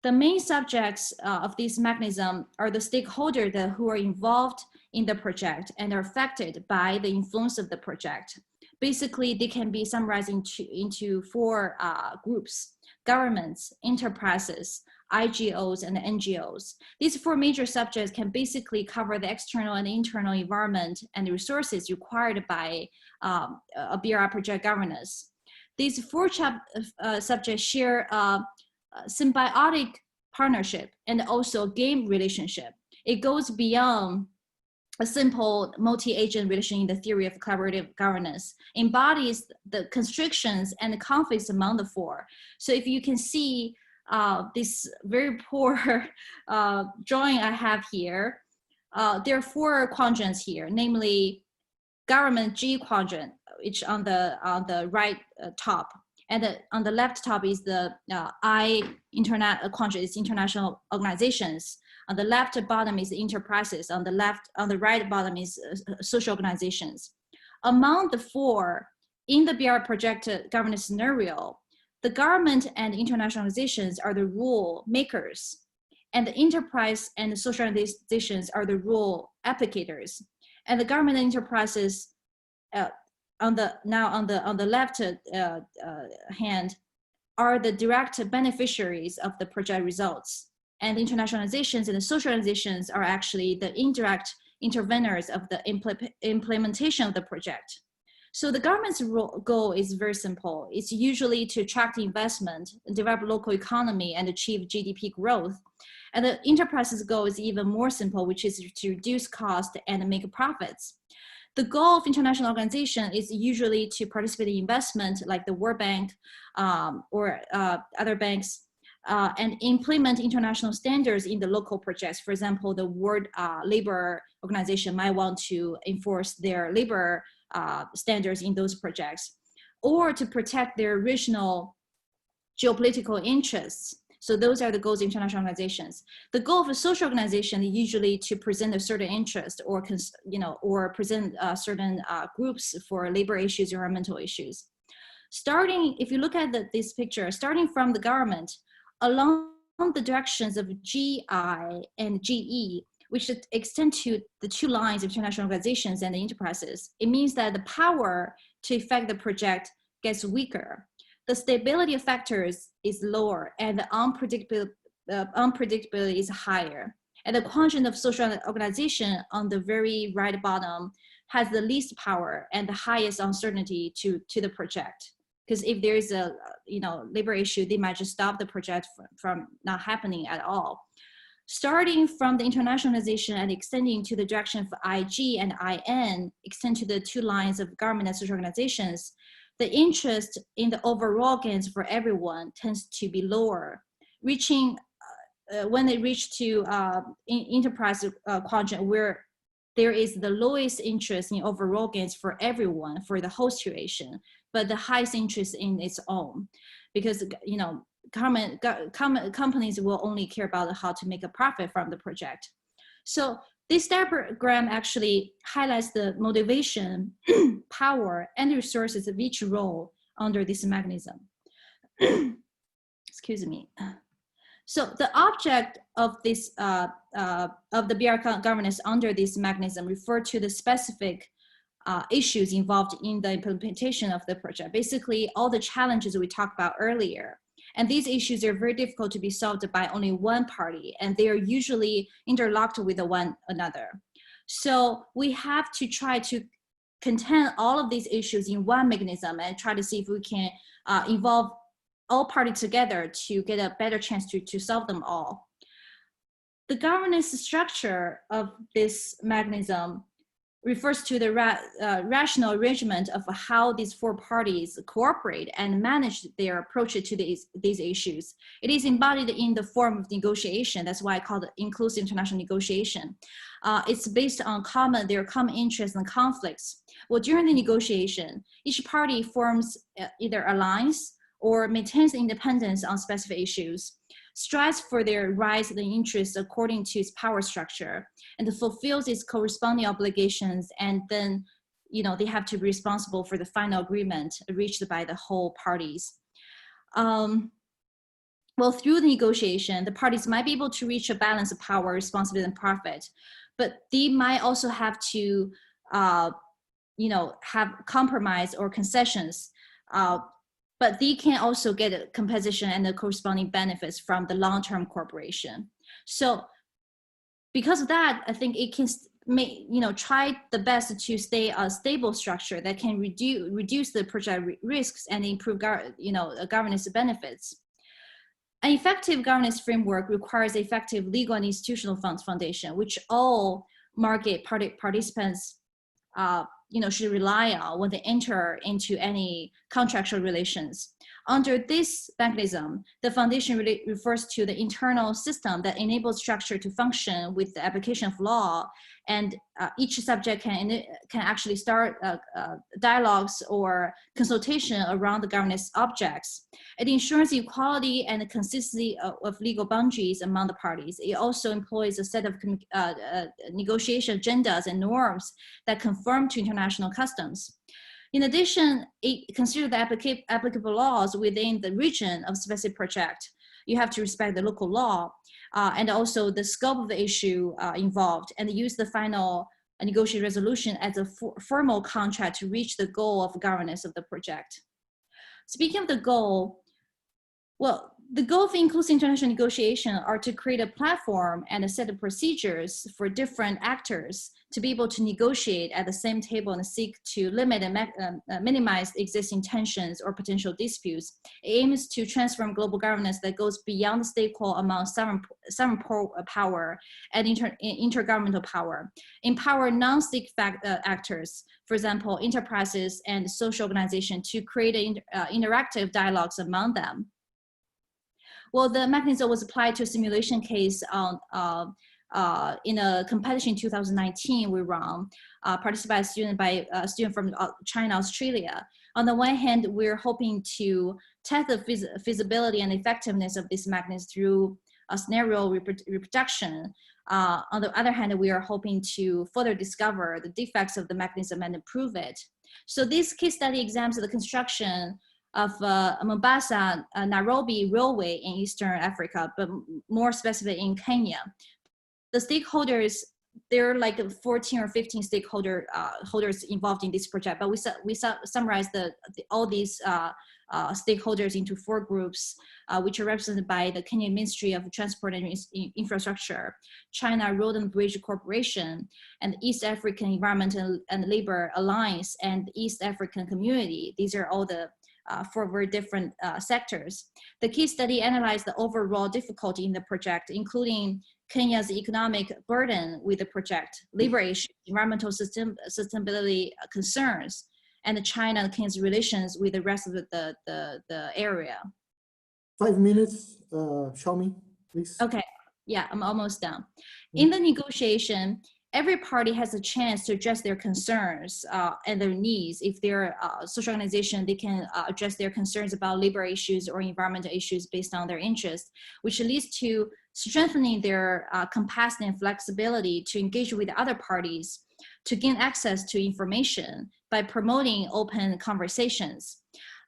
The main subjects of this mechanism are the stakeholders who are involved in the project and are affected by the influence of the project. Basically, they can be summarized into four groups: governments, enterprises, IGOs, and NGOs. These four major subjects can basically cover the external and internal environment and the resources required by a BRI project governance. These four subjects share symbiotic partnership and also game relationship. It goes beyond a simple multi-agent relation in the theory of collaborative governance, embodies the constrictions and the conflicts among the four. So if you can see this very poor drawing I have here, there are four quadrants here, namely government G quadrant, which on the right top, and on the left top is the I quadrant, is international organizations. On the left bottom is the enterprises. On the right bottom is social organizations. Among the four, in the BRI project governance scenario, the government and international organizations are the rule makers, and the enterprise and the social organizations are the rule applicators. And the government and enterprises on the left hand are the direct beneficiaries of the project results. And international organizations and the social organizations are actually the indirect interveners of the implementation of the project. So the government's goal is very simple. It's usually to attract investment, develop local economy, and achieve GDP growth. And the enterprise's goal is even more simple, which is to reduce cost and make profits. The goal of international organization is usually to participate in investment like the World Bank or other banks, and implement international standards in the local projects. For example, the World Labor Organization might want to enforce their labor standards in those projects, or to protect their regional geopolitical interests. So those are the goals of international organizations. The goal of a social organization is usually to present a certain interest or present certain groups for labor issues, environmental issues. If you look at this picture, starting from the government, along the directions of GI and GE, which extend to the two lines of international organizations and the enterprises, it means that the power to effect the project gets weaker. The stability of factors is lower and the unpredictability is higher. And the quadrant of social organization on the very right bottom has the least power and the highest uncertainty to the project. because if there is a labor issue, they might just stop the project from not happening at all. Starting from the internationalization and extending to the direction of IG and IN, extend to the two lines of government and social organizations, the interest in the overall gains for everyone tends to be lower, reaching when they reach to enterprise quadrant, where there is the lowest interest in overall gains for everyone for the whole situation, but the highest interest in its own, because companies will only care about how to make a profit from the project. So this diagram actually highlights the motivation, power, and resources of each role under this mechanism. Excuse me. So the object of this of the BR governance under this mechanism refer to the specific issues involved in the implementation of the project. Basically, all the challenges we talked about earlier. And these issues are very difficult to be solved by only one party, and they are usually interlocked with one another. So we have to try to contain all of these issues in one mechanism and try to see if we can involve all parties together to get a better chance to solve them all. The governance structure of this mechanism refers to the rational arrangement of how these four parties cooperate and manage their approach to these issues. It is embodied in the form of negotiation. That's why I call it inclusive international negotiation. It's based on their common interests and conflicts. Well, during the negotiation, each party forms either alliance or maintains independence on specific issues, strives for their rights and interests according to its power structure, and fulfills its corresponding obligations, and then they have to be responsible for the final agreement reached by the whole parties. Well, through the negotiation, the parties might be able to reach a balance of power, responsibility, and profit, but they might also have to have compromise or concessions, but they can also get a compensation and the corresponding benefits from the long-term cooperation. So because of that, I think it can try the best to stay a stable structure that can reduce the project risks and improve governance benefits. An effective governance framework requires effective legal and institutional foundation, which all market participants should rely on when they enter into any contractual relations. Under this mechanism, the foundation really refers to the internal system that enables structure to function with the application of law, and each subject can actually start dialogues or consultation around the governance objects. It ensures equality and the consistency of legal boundaries among the parties. It also employs a set of negotiation agendas and norms that conform to international customs. In addition, it considers the applicable laws within the region of specific project. You have to respect the local law and also the scope of the issue involved, and use the final negotiated resolution as a formal contract to reach the goal of governance of the project. Speaking of the goal, well, the goal of inclusive international negotiation are to create a platform and a set of procedures for different actors to be able to negotiate at the same table and seek to limit and minimize existing tensions or potential disputes. It aims to transform global governance that goes beyond the stakeholder among sovereign power and intergovernmental power, empower non-state actors, for example, enterprises and social organizations, to create interactive dialogues among them. Well, the mechanism was applied to a simulation case in a competition in 2019 we run, participated by a student from China, Australia. On the one hand, we're hoping to test the feasibility and effectiveness of this mechanism through a scenario reproduction. On the other hand, we are hoping to further discover the defects of the mechanism and improve it. So this case study examines the construction of Mombasa Nairobi Railway in Eastern Africa, but more specific in Kenya. The stakeholders, there are like 14 or 15 holders involved in this project, but we summarize all these stakeholders into 4 groups, which are represented by the Kenyan Ministry of Transport and Infrastructure, China Road and Bridge Corporation, and East African Environment and Labor Alliance, and East African Community. These are all the for very different sectors. The case study analyzed the overall difficulty in the project, including Kenya's economic burden with the project, labor issues, environmental sustainability concerns, and China and Kenya's relations with the rest of the area. 5 minutes, Shaoming, please. Okay, yeah, I'm almost done. In the negotiation, every party has a chance to address their concerns and their needs. If they're a social organization, they can address their concerns about labor issues or environmental issues based on their interests, which leads to strengthening their capacity and flexibility to engage with other parties to gain access to information by promoting open conversations.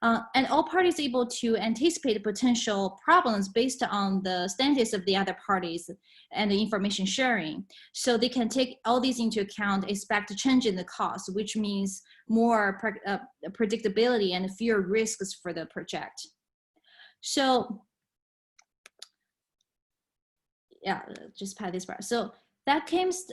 And all parties able to anticipate potential problems based on the standards of the other parties and the information sharing. So they can take all these into account, expect a change in the cost, which means more predictability and fewer risks for the project. So yeah, just pass this part. So that comes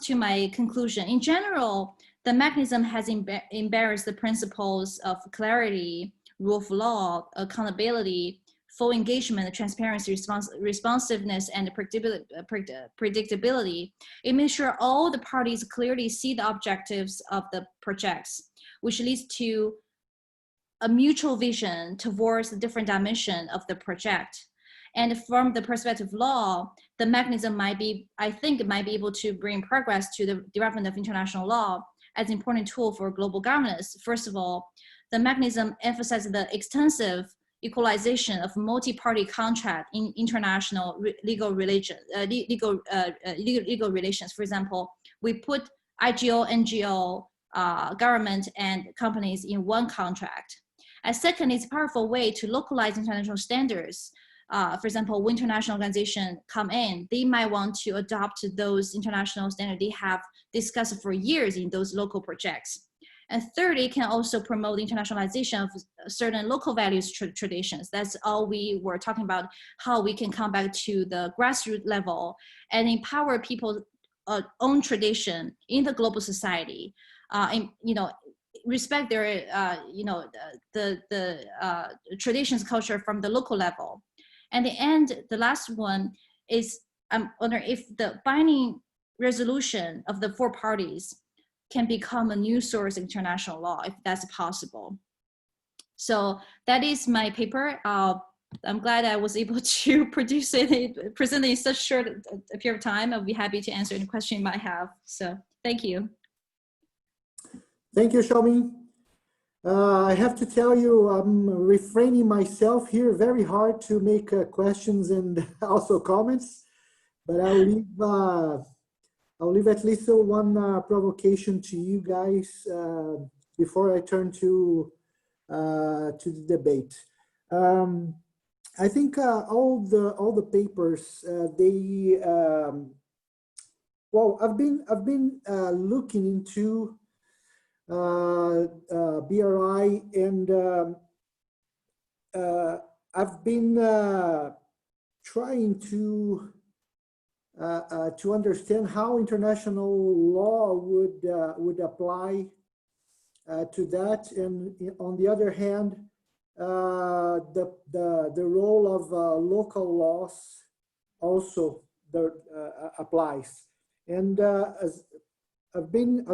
to my conclusion. In general, the mechanism has embarrassed the principles of clarity, rule of law, accountability, full engagement, transparency, responsiveness, and predictability. It makes sure all the parties clearly see the objectives of the projects, which leads to a mutual vision towards the different dimension of the project. And from the perspective of law, the mechanism might be, I think it might be able to bring progress to the development of international law as an important tool for global governance. First of all, the mechanism emphasizes the extensive equalization of multi-party contract in international legal relations. For example, we put IGO, NGO, government, and companies in one contract. And second, it's a powerful way to localize international standards. For example, when international organizations come in, they might want to adopt those international standards they have discussed for years in those local projects. And third, it can also promote internationalization of certain local values traditions. That's all we were talking about, how we can come back to the grassroots level and empower people's own tradition in the global society. And, respect their, the traditions, culture from the local level. And the last one is, I'm wondering if the binding resolution of the four parties can become a new source of international law, if that's possible. So that is my paper. I'm glad I was able to present it in such short a period of time. I'll be happy to answer any question you might have. So thank you. Thank you, Shaoming. I have to tell you, I'm refraining myself here very hard to make questions and also comments, but I'll leave at least one provocation to you guys before I turn to the debate. I think all the papers well, I've been looking into BRI, and I've been trying to understand how international law would apply to that, and on the other hand, the role of local laws also applies. And as I've been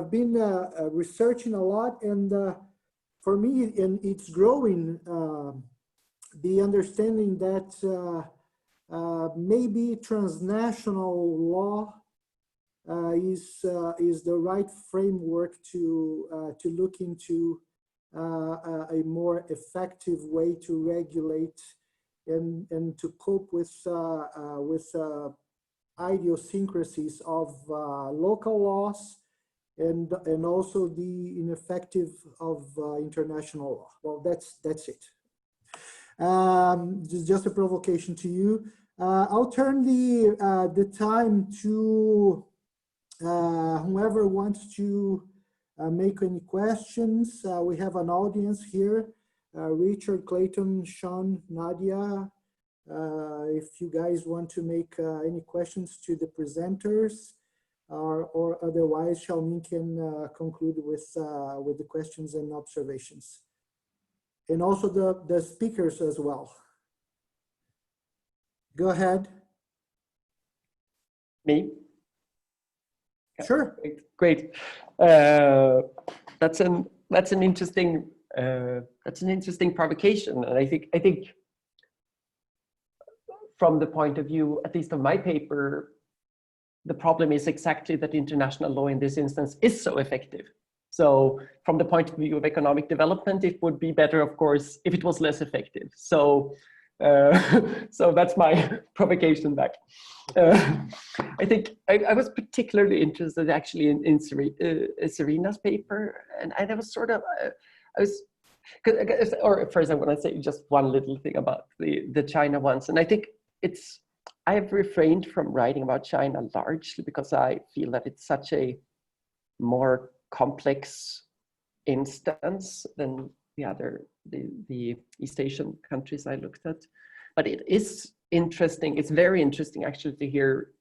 researching a lot, and for me, and it's growing, the understanding that maybe transnational law is the right framework to look into a more effective way to regulate and to cope with idiosyncrasies of local laws and also the ineffective of international law. Well, that's it. Just a provocation to you. I'll turn the time to whoever wants to make any questions. We have an audience here. Richard, Clayton, Sean, Nadia. If you guys want to make any questions to the presenters, or otherwise, Shaoming can conclude with the questions and observations. and also the speakers as well. Go ahead. Me? Sure. Great. That's an interesting provocation, and I think from the point of view, at least of my paper, the problem is exactly that international law in this instance is so effective. So from the point of view of economic development, it would be better, of course, if it was less effective. So so that's my provocation back. I think I was particularly interested actually in Serena's paper, and I was sort of, or first I want to say just one little thing about the China ones. And I think I have refrained from writing about China largely because I feel that it's such a more complex instance than the East Asian countries I looked at. But it is interesting, it's very interesting actually to hear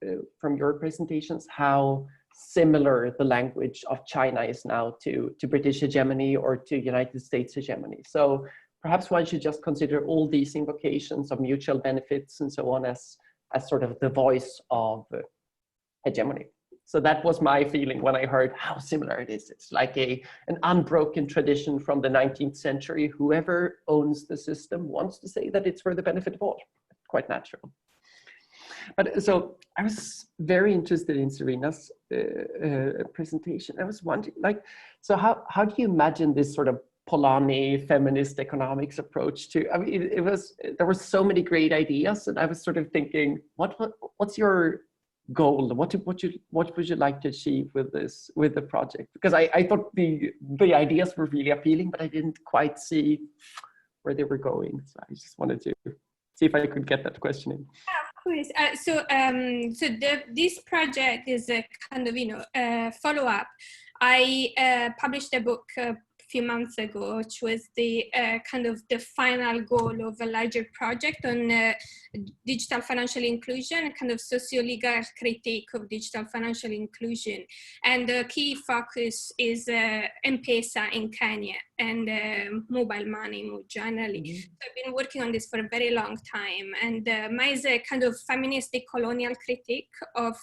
from your presentations how similar the language of China is now to British hegemony or to United States hegemony. So perhaps one should just consider all these invocations of mutual benefits and so on as sort of the voice of hegemony. So that was my feeling when I heard how similar it is. It's like an unbroken tradition from the 19th century. Whoever owns the system wants to say that it's for the benefit of all. Quite natural. But so I was very interested in Serena's presentation. I was wondering, like, so how do you imagine this sort of Polanyi feminist economics approach to? I mean, there were so many great ideas, and I was sort of thinking, what's your goal? What would you like to achieve with the project? Because I thought the ideas were really appealing, but I didn't quite see where they were going. So I just wanted to see if I could get that question in. Yeah, of course. This project is a kind of follow-up. I published a book a few months ago, which was the kind of the final goal of a larger project on digital financial inclusion, a kind of socio-legal critique of digital financial inclusion. And the key focus is M-Pesa in Kenya and mobile money more generally. Mm-hmm. So I've been working on this for a very long time. And mine is a kind of feminist colonial critique of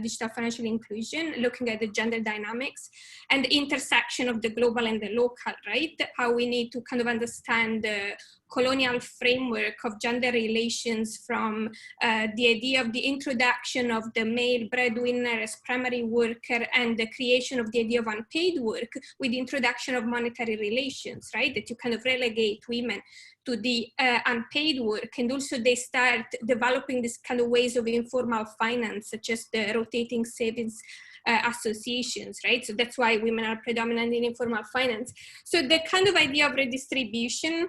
digital financial inclusion, looking at the gender dynamics and the intersection of the global and the local, right? How we need to kind of understand the colonial framework of gender relations from the idea of the introduction of the male breadwinner as primary worker and the creation of the idea of unpaid work with the introduction of monetary relations, right? That you kind of relegate women to the unpaid work, and also they start developing this kind of ways of informal finance, such as the rotating savings associations, right? So that's why women are predominant in informal finance. So the kind of idea of redistribution,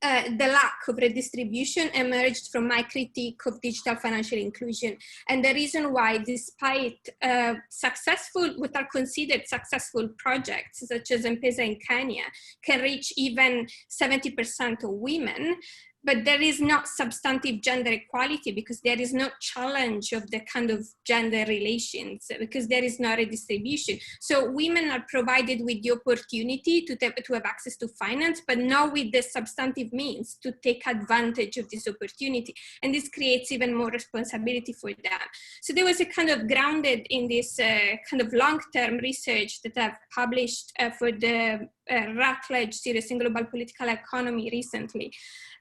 the lack of redistribution emerged from my critique of digital financial inclusion. And the reason why, despite what are considered successful projects, such as M-Pesa in Kenya, can reach even 70% of women, but there is not substantive gender equality because there is no challenge of the kind of gender relations, because there is no redistribution. So women are provided with the opportunity to have access to finance, but not with the substantive means to take advantage of this opportunity. And this creates even more responsibility for them. So there was a kind of grounded in this kind of long-term research that I've published for the Routledge series in global political economy recently.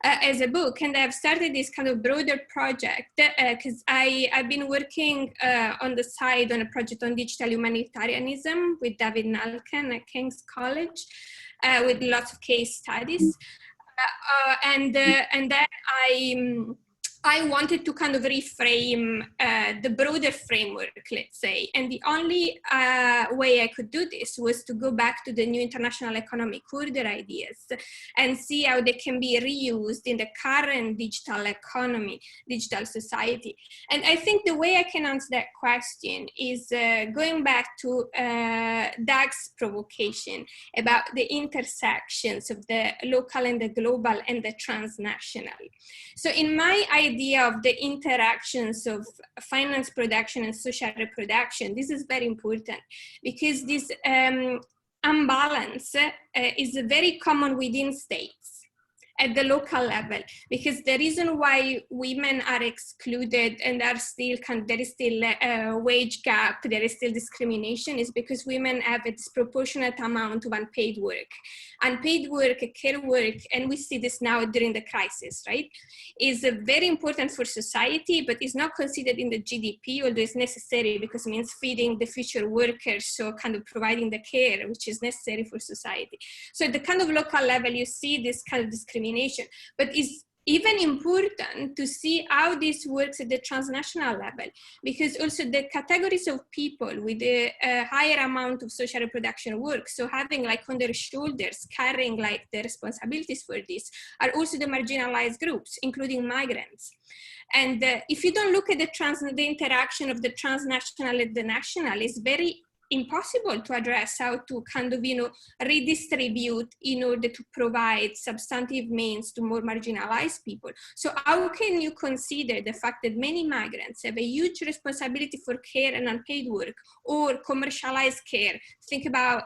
As a book, and I've started this kind of broader project because I've been working on the side on a project on digital humanitarianism with David Nalken at King's College with lots of case studies, and then I wanted to kind of reframe the broader framework, let's say. And the only way I could do this was to go back to the new international economic order ideas and see how they can be reused in the current digital economy, digital society. And I think the way I can answer that question is going back to Doug's provocation about the intersections of the local and the global and the transnational. So in my idea of the interactions of finance production and social reproduction, this is very important because this imbalance is very common within states. at the local level, because the reason why women are excluded and are still there is still a wage gap, there is still discrimination, is because women have a disproportionate amount of unpaid work. Unpaid work, care work, and we see this now during the crisis, right, is very important for society, but is not considered in the GDP, although it's necessary because it means feeding the future workers, so kind of providing the care which is necessary for society. So at the kind of local level, you see this kind of discrimination, but it's even important to see how this works at the transnational level, because also the categories of people with a higher amount of social reproduction work, so having like on their shoulders, carrying like the responsibilities for this, are also the marginalized groups, including migrants. And if you don't look at the interaction of the transnational and the national, it's very impossible to address how to kind of, redistribute in order to provide substantive means to more marginalized people. So how can you consider the fact that many migrants have a huge responsibility for care and unpaid work, or commercialized care? Think about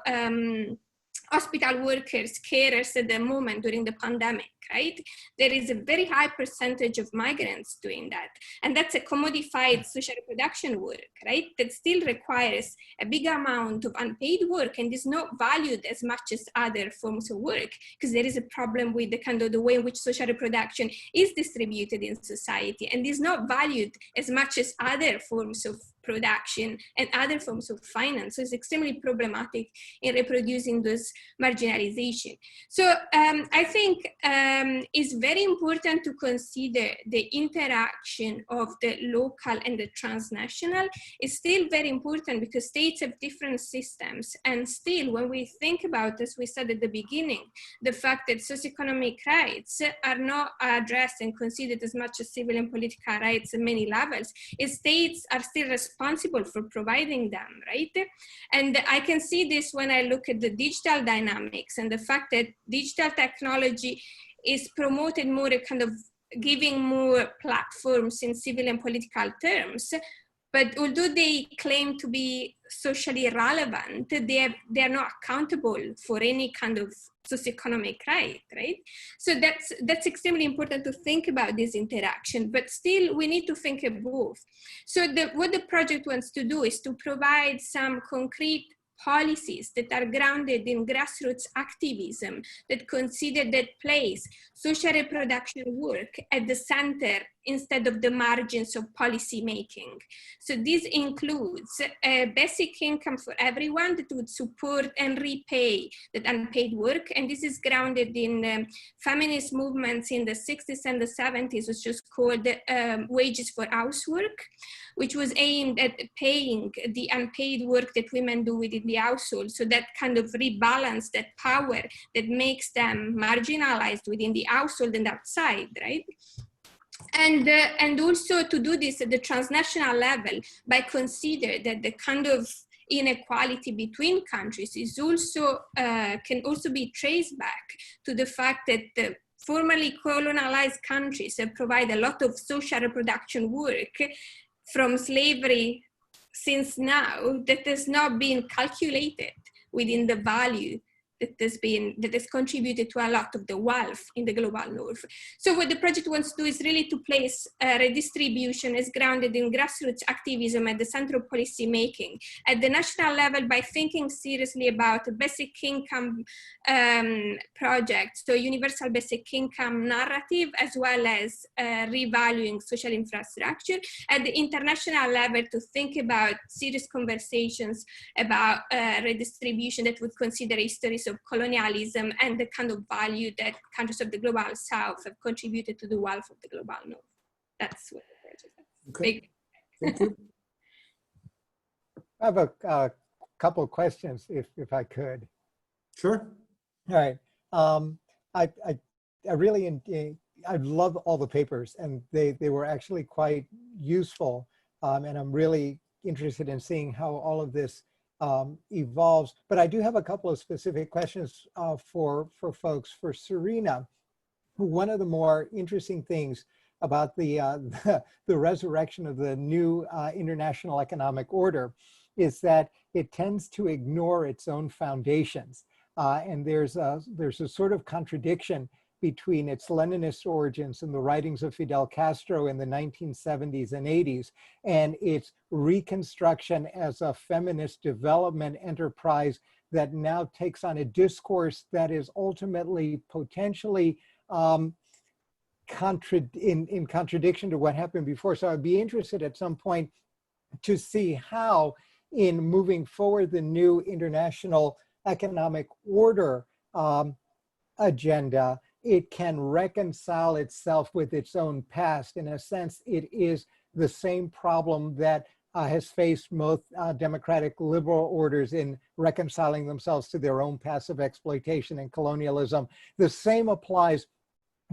hospital workers, carers at the moment during the pandemic, right? There is a very high percentage of migrants doing that. And that's a commodified social reproduction work, right? That still requires a big amount of unpaid work and is not valued as much as other forms of work, because there is a problem with the kind of the way in which social reproduction is distributed in society and is not valued as much as other forms of production and other forms of finance. So it's extremely problematic in reproducing those marginalization. So I think it's very important to consider the interaction of the local and the transnational. It's still very important because states have different systems. And still, when we think about, as we said at the beginning, the fact that socioeconomic rights are not addressed and considered as much as civil and political rights at many levels, states are still responsible for providing them, right? And I can see this when I look at the digital dynamics and the fact that digital technology is promoted more, kind of giving more platforms in civil and political terms. But although they claim to be socially relevant, they are not accountable for any kind of socioeconomic right? So that's extremely important to think about this interaction, but still we need to think of both. So what the project wants to do is to provide some concrete policies that are grounded in grassroots activism, that consider that place social reproduction work at the center instead of the margins of policy making. So this includes a basic income for everyone that would support and repay that unpaid work. And this is grounded in feminist movements in the 60s and the 70s, which was called wages for housework, which was aimed at paying the unpaid work that women do within the household. So that kind of rebalance that power that makes them marginalized within the household and outside, right? And also to do this at the transnational level by consider that the kind of inequality between countries is also can also be traced back to the fact that the formerly colonialized countries provide a lot of social reproduction work from slavery since now that has not been calculated within the value that has contributed to a lot of the wealth in the global north. So what the project wants to do is really to place redistribution as grounded in grassroots activism at the center of policy making at the national level by thinking seriously about a basic income project, so universal basic income narrative, as well as revaluing social infrastructure. At the international level, to think about serious conversations about redistribution that would consider histories of colonialism and the kind of value that countries of the global south have contributed to the wealth of the global north. That's what the project is. Okay. Thank you. I have a couple of questions, if I could. Sure. All right. I really I love all the papers, and they were actually quite useful, and I'm really interested in seeing how all of this evolves. But I do have a couple of specific questions for folks. For Serena, one of the more interesting things about the resurrection of the new international economic order is that it tends to ignore its own foundations. And there's a sort of contradiction between its Leninist origins in the writings of Fidel Castro in the 1970s and 80s and its reconstruction as a feminist development enterprise that now takes on a discourse that is ultimately potentially in contradiction to what happened before. So I'd be interested at some point to see how, in moving forward the new international economic order agenda, it can reconcile itself with its own past. In a sense, it is the same problem that has faced most democratic liberal orders in reconciling themselves to their own passive exploitation and colonialism. The same applies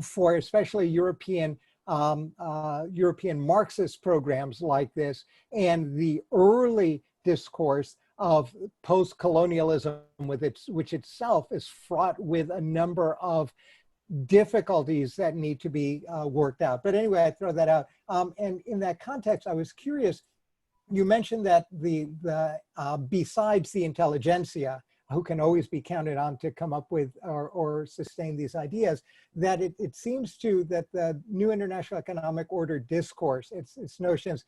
for especially European Marxist programs like this, and the early discourse of post-colonialism, which itself is fraught with a number of difficulties that need to be worked out. But anyway, I throw that out. And in that context, I was curious, you mentioned that besides the intelligentsia, who can always be counted on to come up with or sustain these ideas, that it seems to that the new international economic order discourse, its notions,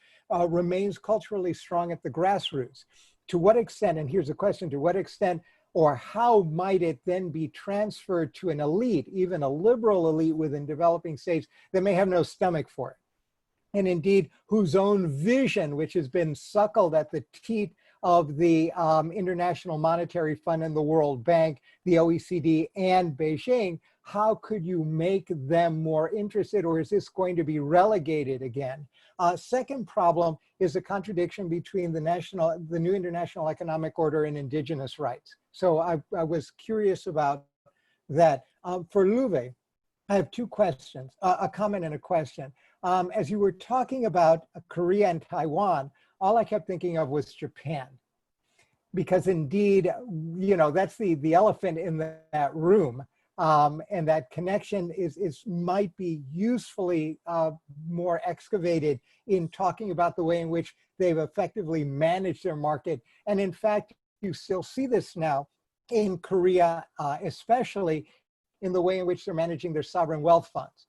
remains culturally strong at the grassroots. To what extent, and here's a question, to what extent or how might it then be transferred to an elite, even a liberal elite within developing states that may have no stomach for it? And indeed, whose own vision, which has been suckled at the teat of the International Monetary Fund and the World Bank, the OECD and Beijing, how could you make them more interested, or is this going to be relegated again? Second problem is the contradiction between the new international economic order and indigenous rights. So I was curious about that. For Luve, I have two questions, a comment and a question. As you were talking about Korea and Taiwan, all I kept thinking of was Japan, because indeed, you know, that's the elephant in that room, and that connection might be usefully more excavated in talking about the way in which they've effectively managed their market. And in fact, you still see this now in Korea, especially in the way in which they're managing their sovereign wealth funds.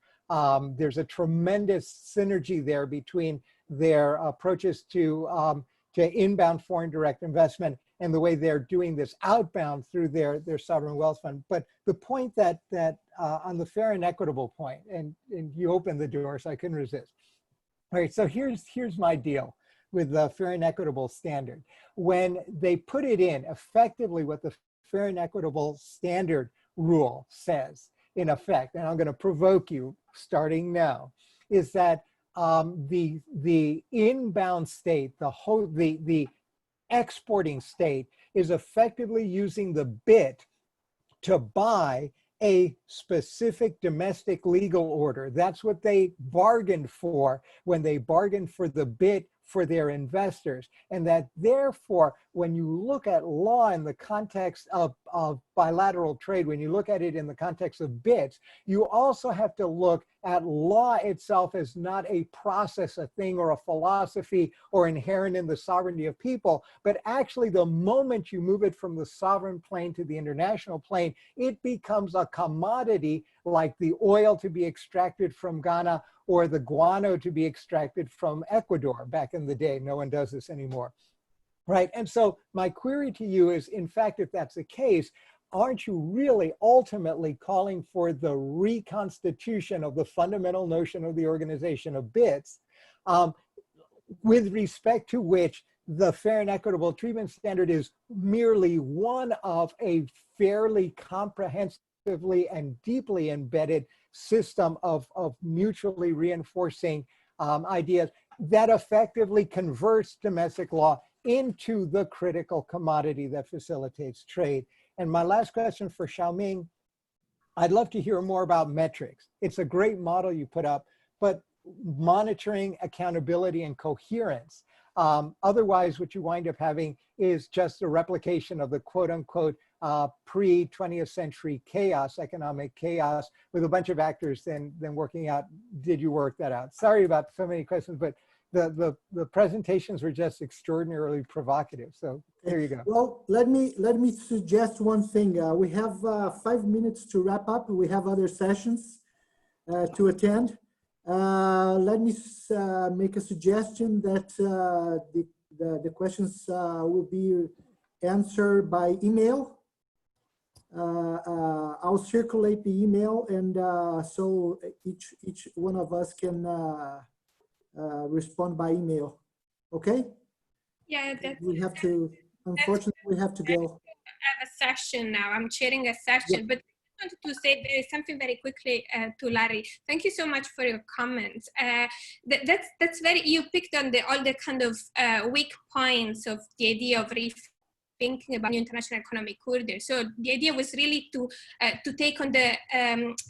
There's a tremendous synergy there between their approaches to inbound foreign direct investment and the way they're doing this outbound through their sovereign wealth fund. But the point that on the fair and equitable point, and you opened the door, so I couldn't resist. All right, so here's my deal with the fair and equitable standard. When they put it in, effectively what the fair and equitable standard rule says, in effect, and I'm going to provoke you starting now, is that the inbound state, the exporting state, is effectively using the bit to buy a specific domestic legal order. That's what they bargained for when they bargained for the bit for their investors. And that therefore, when you look at law in the context of bilateral trade, when you look at it in the context of bits, you also have to look at law itself as not a process, a thing, or a philosophy, or inherent in the sovereignty of people, but actually the moment you move it from the sovereign plane to the international plane, it becomes a commodity like the oil to be extracted from Ghana or the guano to be extracted from Ecuador back in the day. No one does this anymore, right? And so my query to you is, in fact, if that's the case, aren't you really ultimately calling for the reconstitution of the fundamental notion of the organization of bits, with respect to which the fair and equitable treatment standard is merely one of a fairly comprehensively and deeply embedded system of mutually reinforcing ideas that effectively converts domestic law into the critical commodity that facilitates trade? And my last question for Shaoming, I'd love to hear more about metrics. It's a great model you put up, but monitoring, accountability, and coherence. Otherwise, what you wind up having is just a replication of the quote unquote pre-20th century chaos, economic chaos, with a bunch of actors then working out, did you work that out? Sorry about so many questions, but the presentations were just extraordinarily provocative. So there you go. Well, let me suggest one thing. We have 5 minutes to wrap up. We have other sessions to attend. Let me make a suggestion that the questions will be answered by email. I'll circulate the email, and so each one of us can respond by email. Okay? Yeah, We have to, unfortunately, we have to go. I have a session now. I'm chairing a session, Yep. but I wanted to say there is something very quickly to Larry. Thank you so much for your comments. That's very, you picked on all the kind of weak points of the idea of thinking about new international economic order. So the idea was really to take on the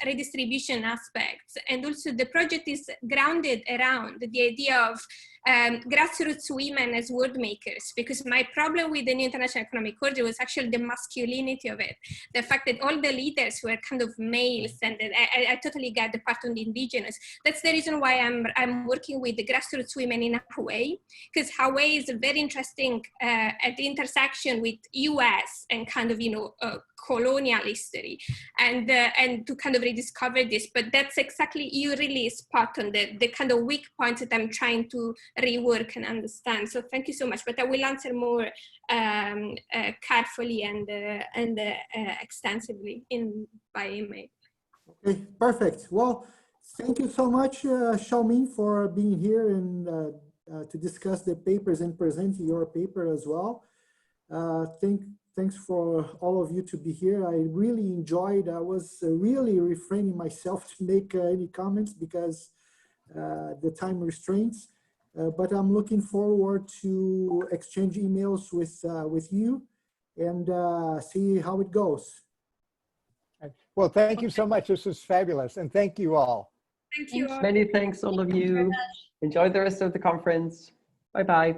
redistribution aspects, and also the project is grounded around the idea of grassroots women as world makers, because my problem with the new international economic order was actually the masculinity of it. The fact that all the leaders were kind of males, and I totally get the part on the indigenous. That's the reason why I'm working with the grassroots women in Hawaii, because Hawaii is very interesting at the intersection with US and kind of, colonial history, and to kind of rediscover this. But that's exactly, you really spot on the kind of weak points that I'm trying to rework and understand. So thank you so much, but I will answer more carefully and extensively by email. Okay, perfect. Well, thank you so much, Shaoming, for being here and to discuss the papers and present your paper as well. Thanks for all of you to be here. I really enjoyed. I was really refraining myself to make any comments because the time restraints. But I'm looking forward to exchange emails with you and see how it goes. Well, thank you so much. This was fabulous. And thank you all. Thank you all. Many thanks, all of you. Enjoy the rest of the conference. Bye-bye.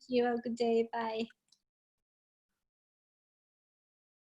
You have a good day. Bye.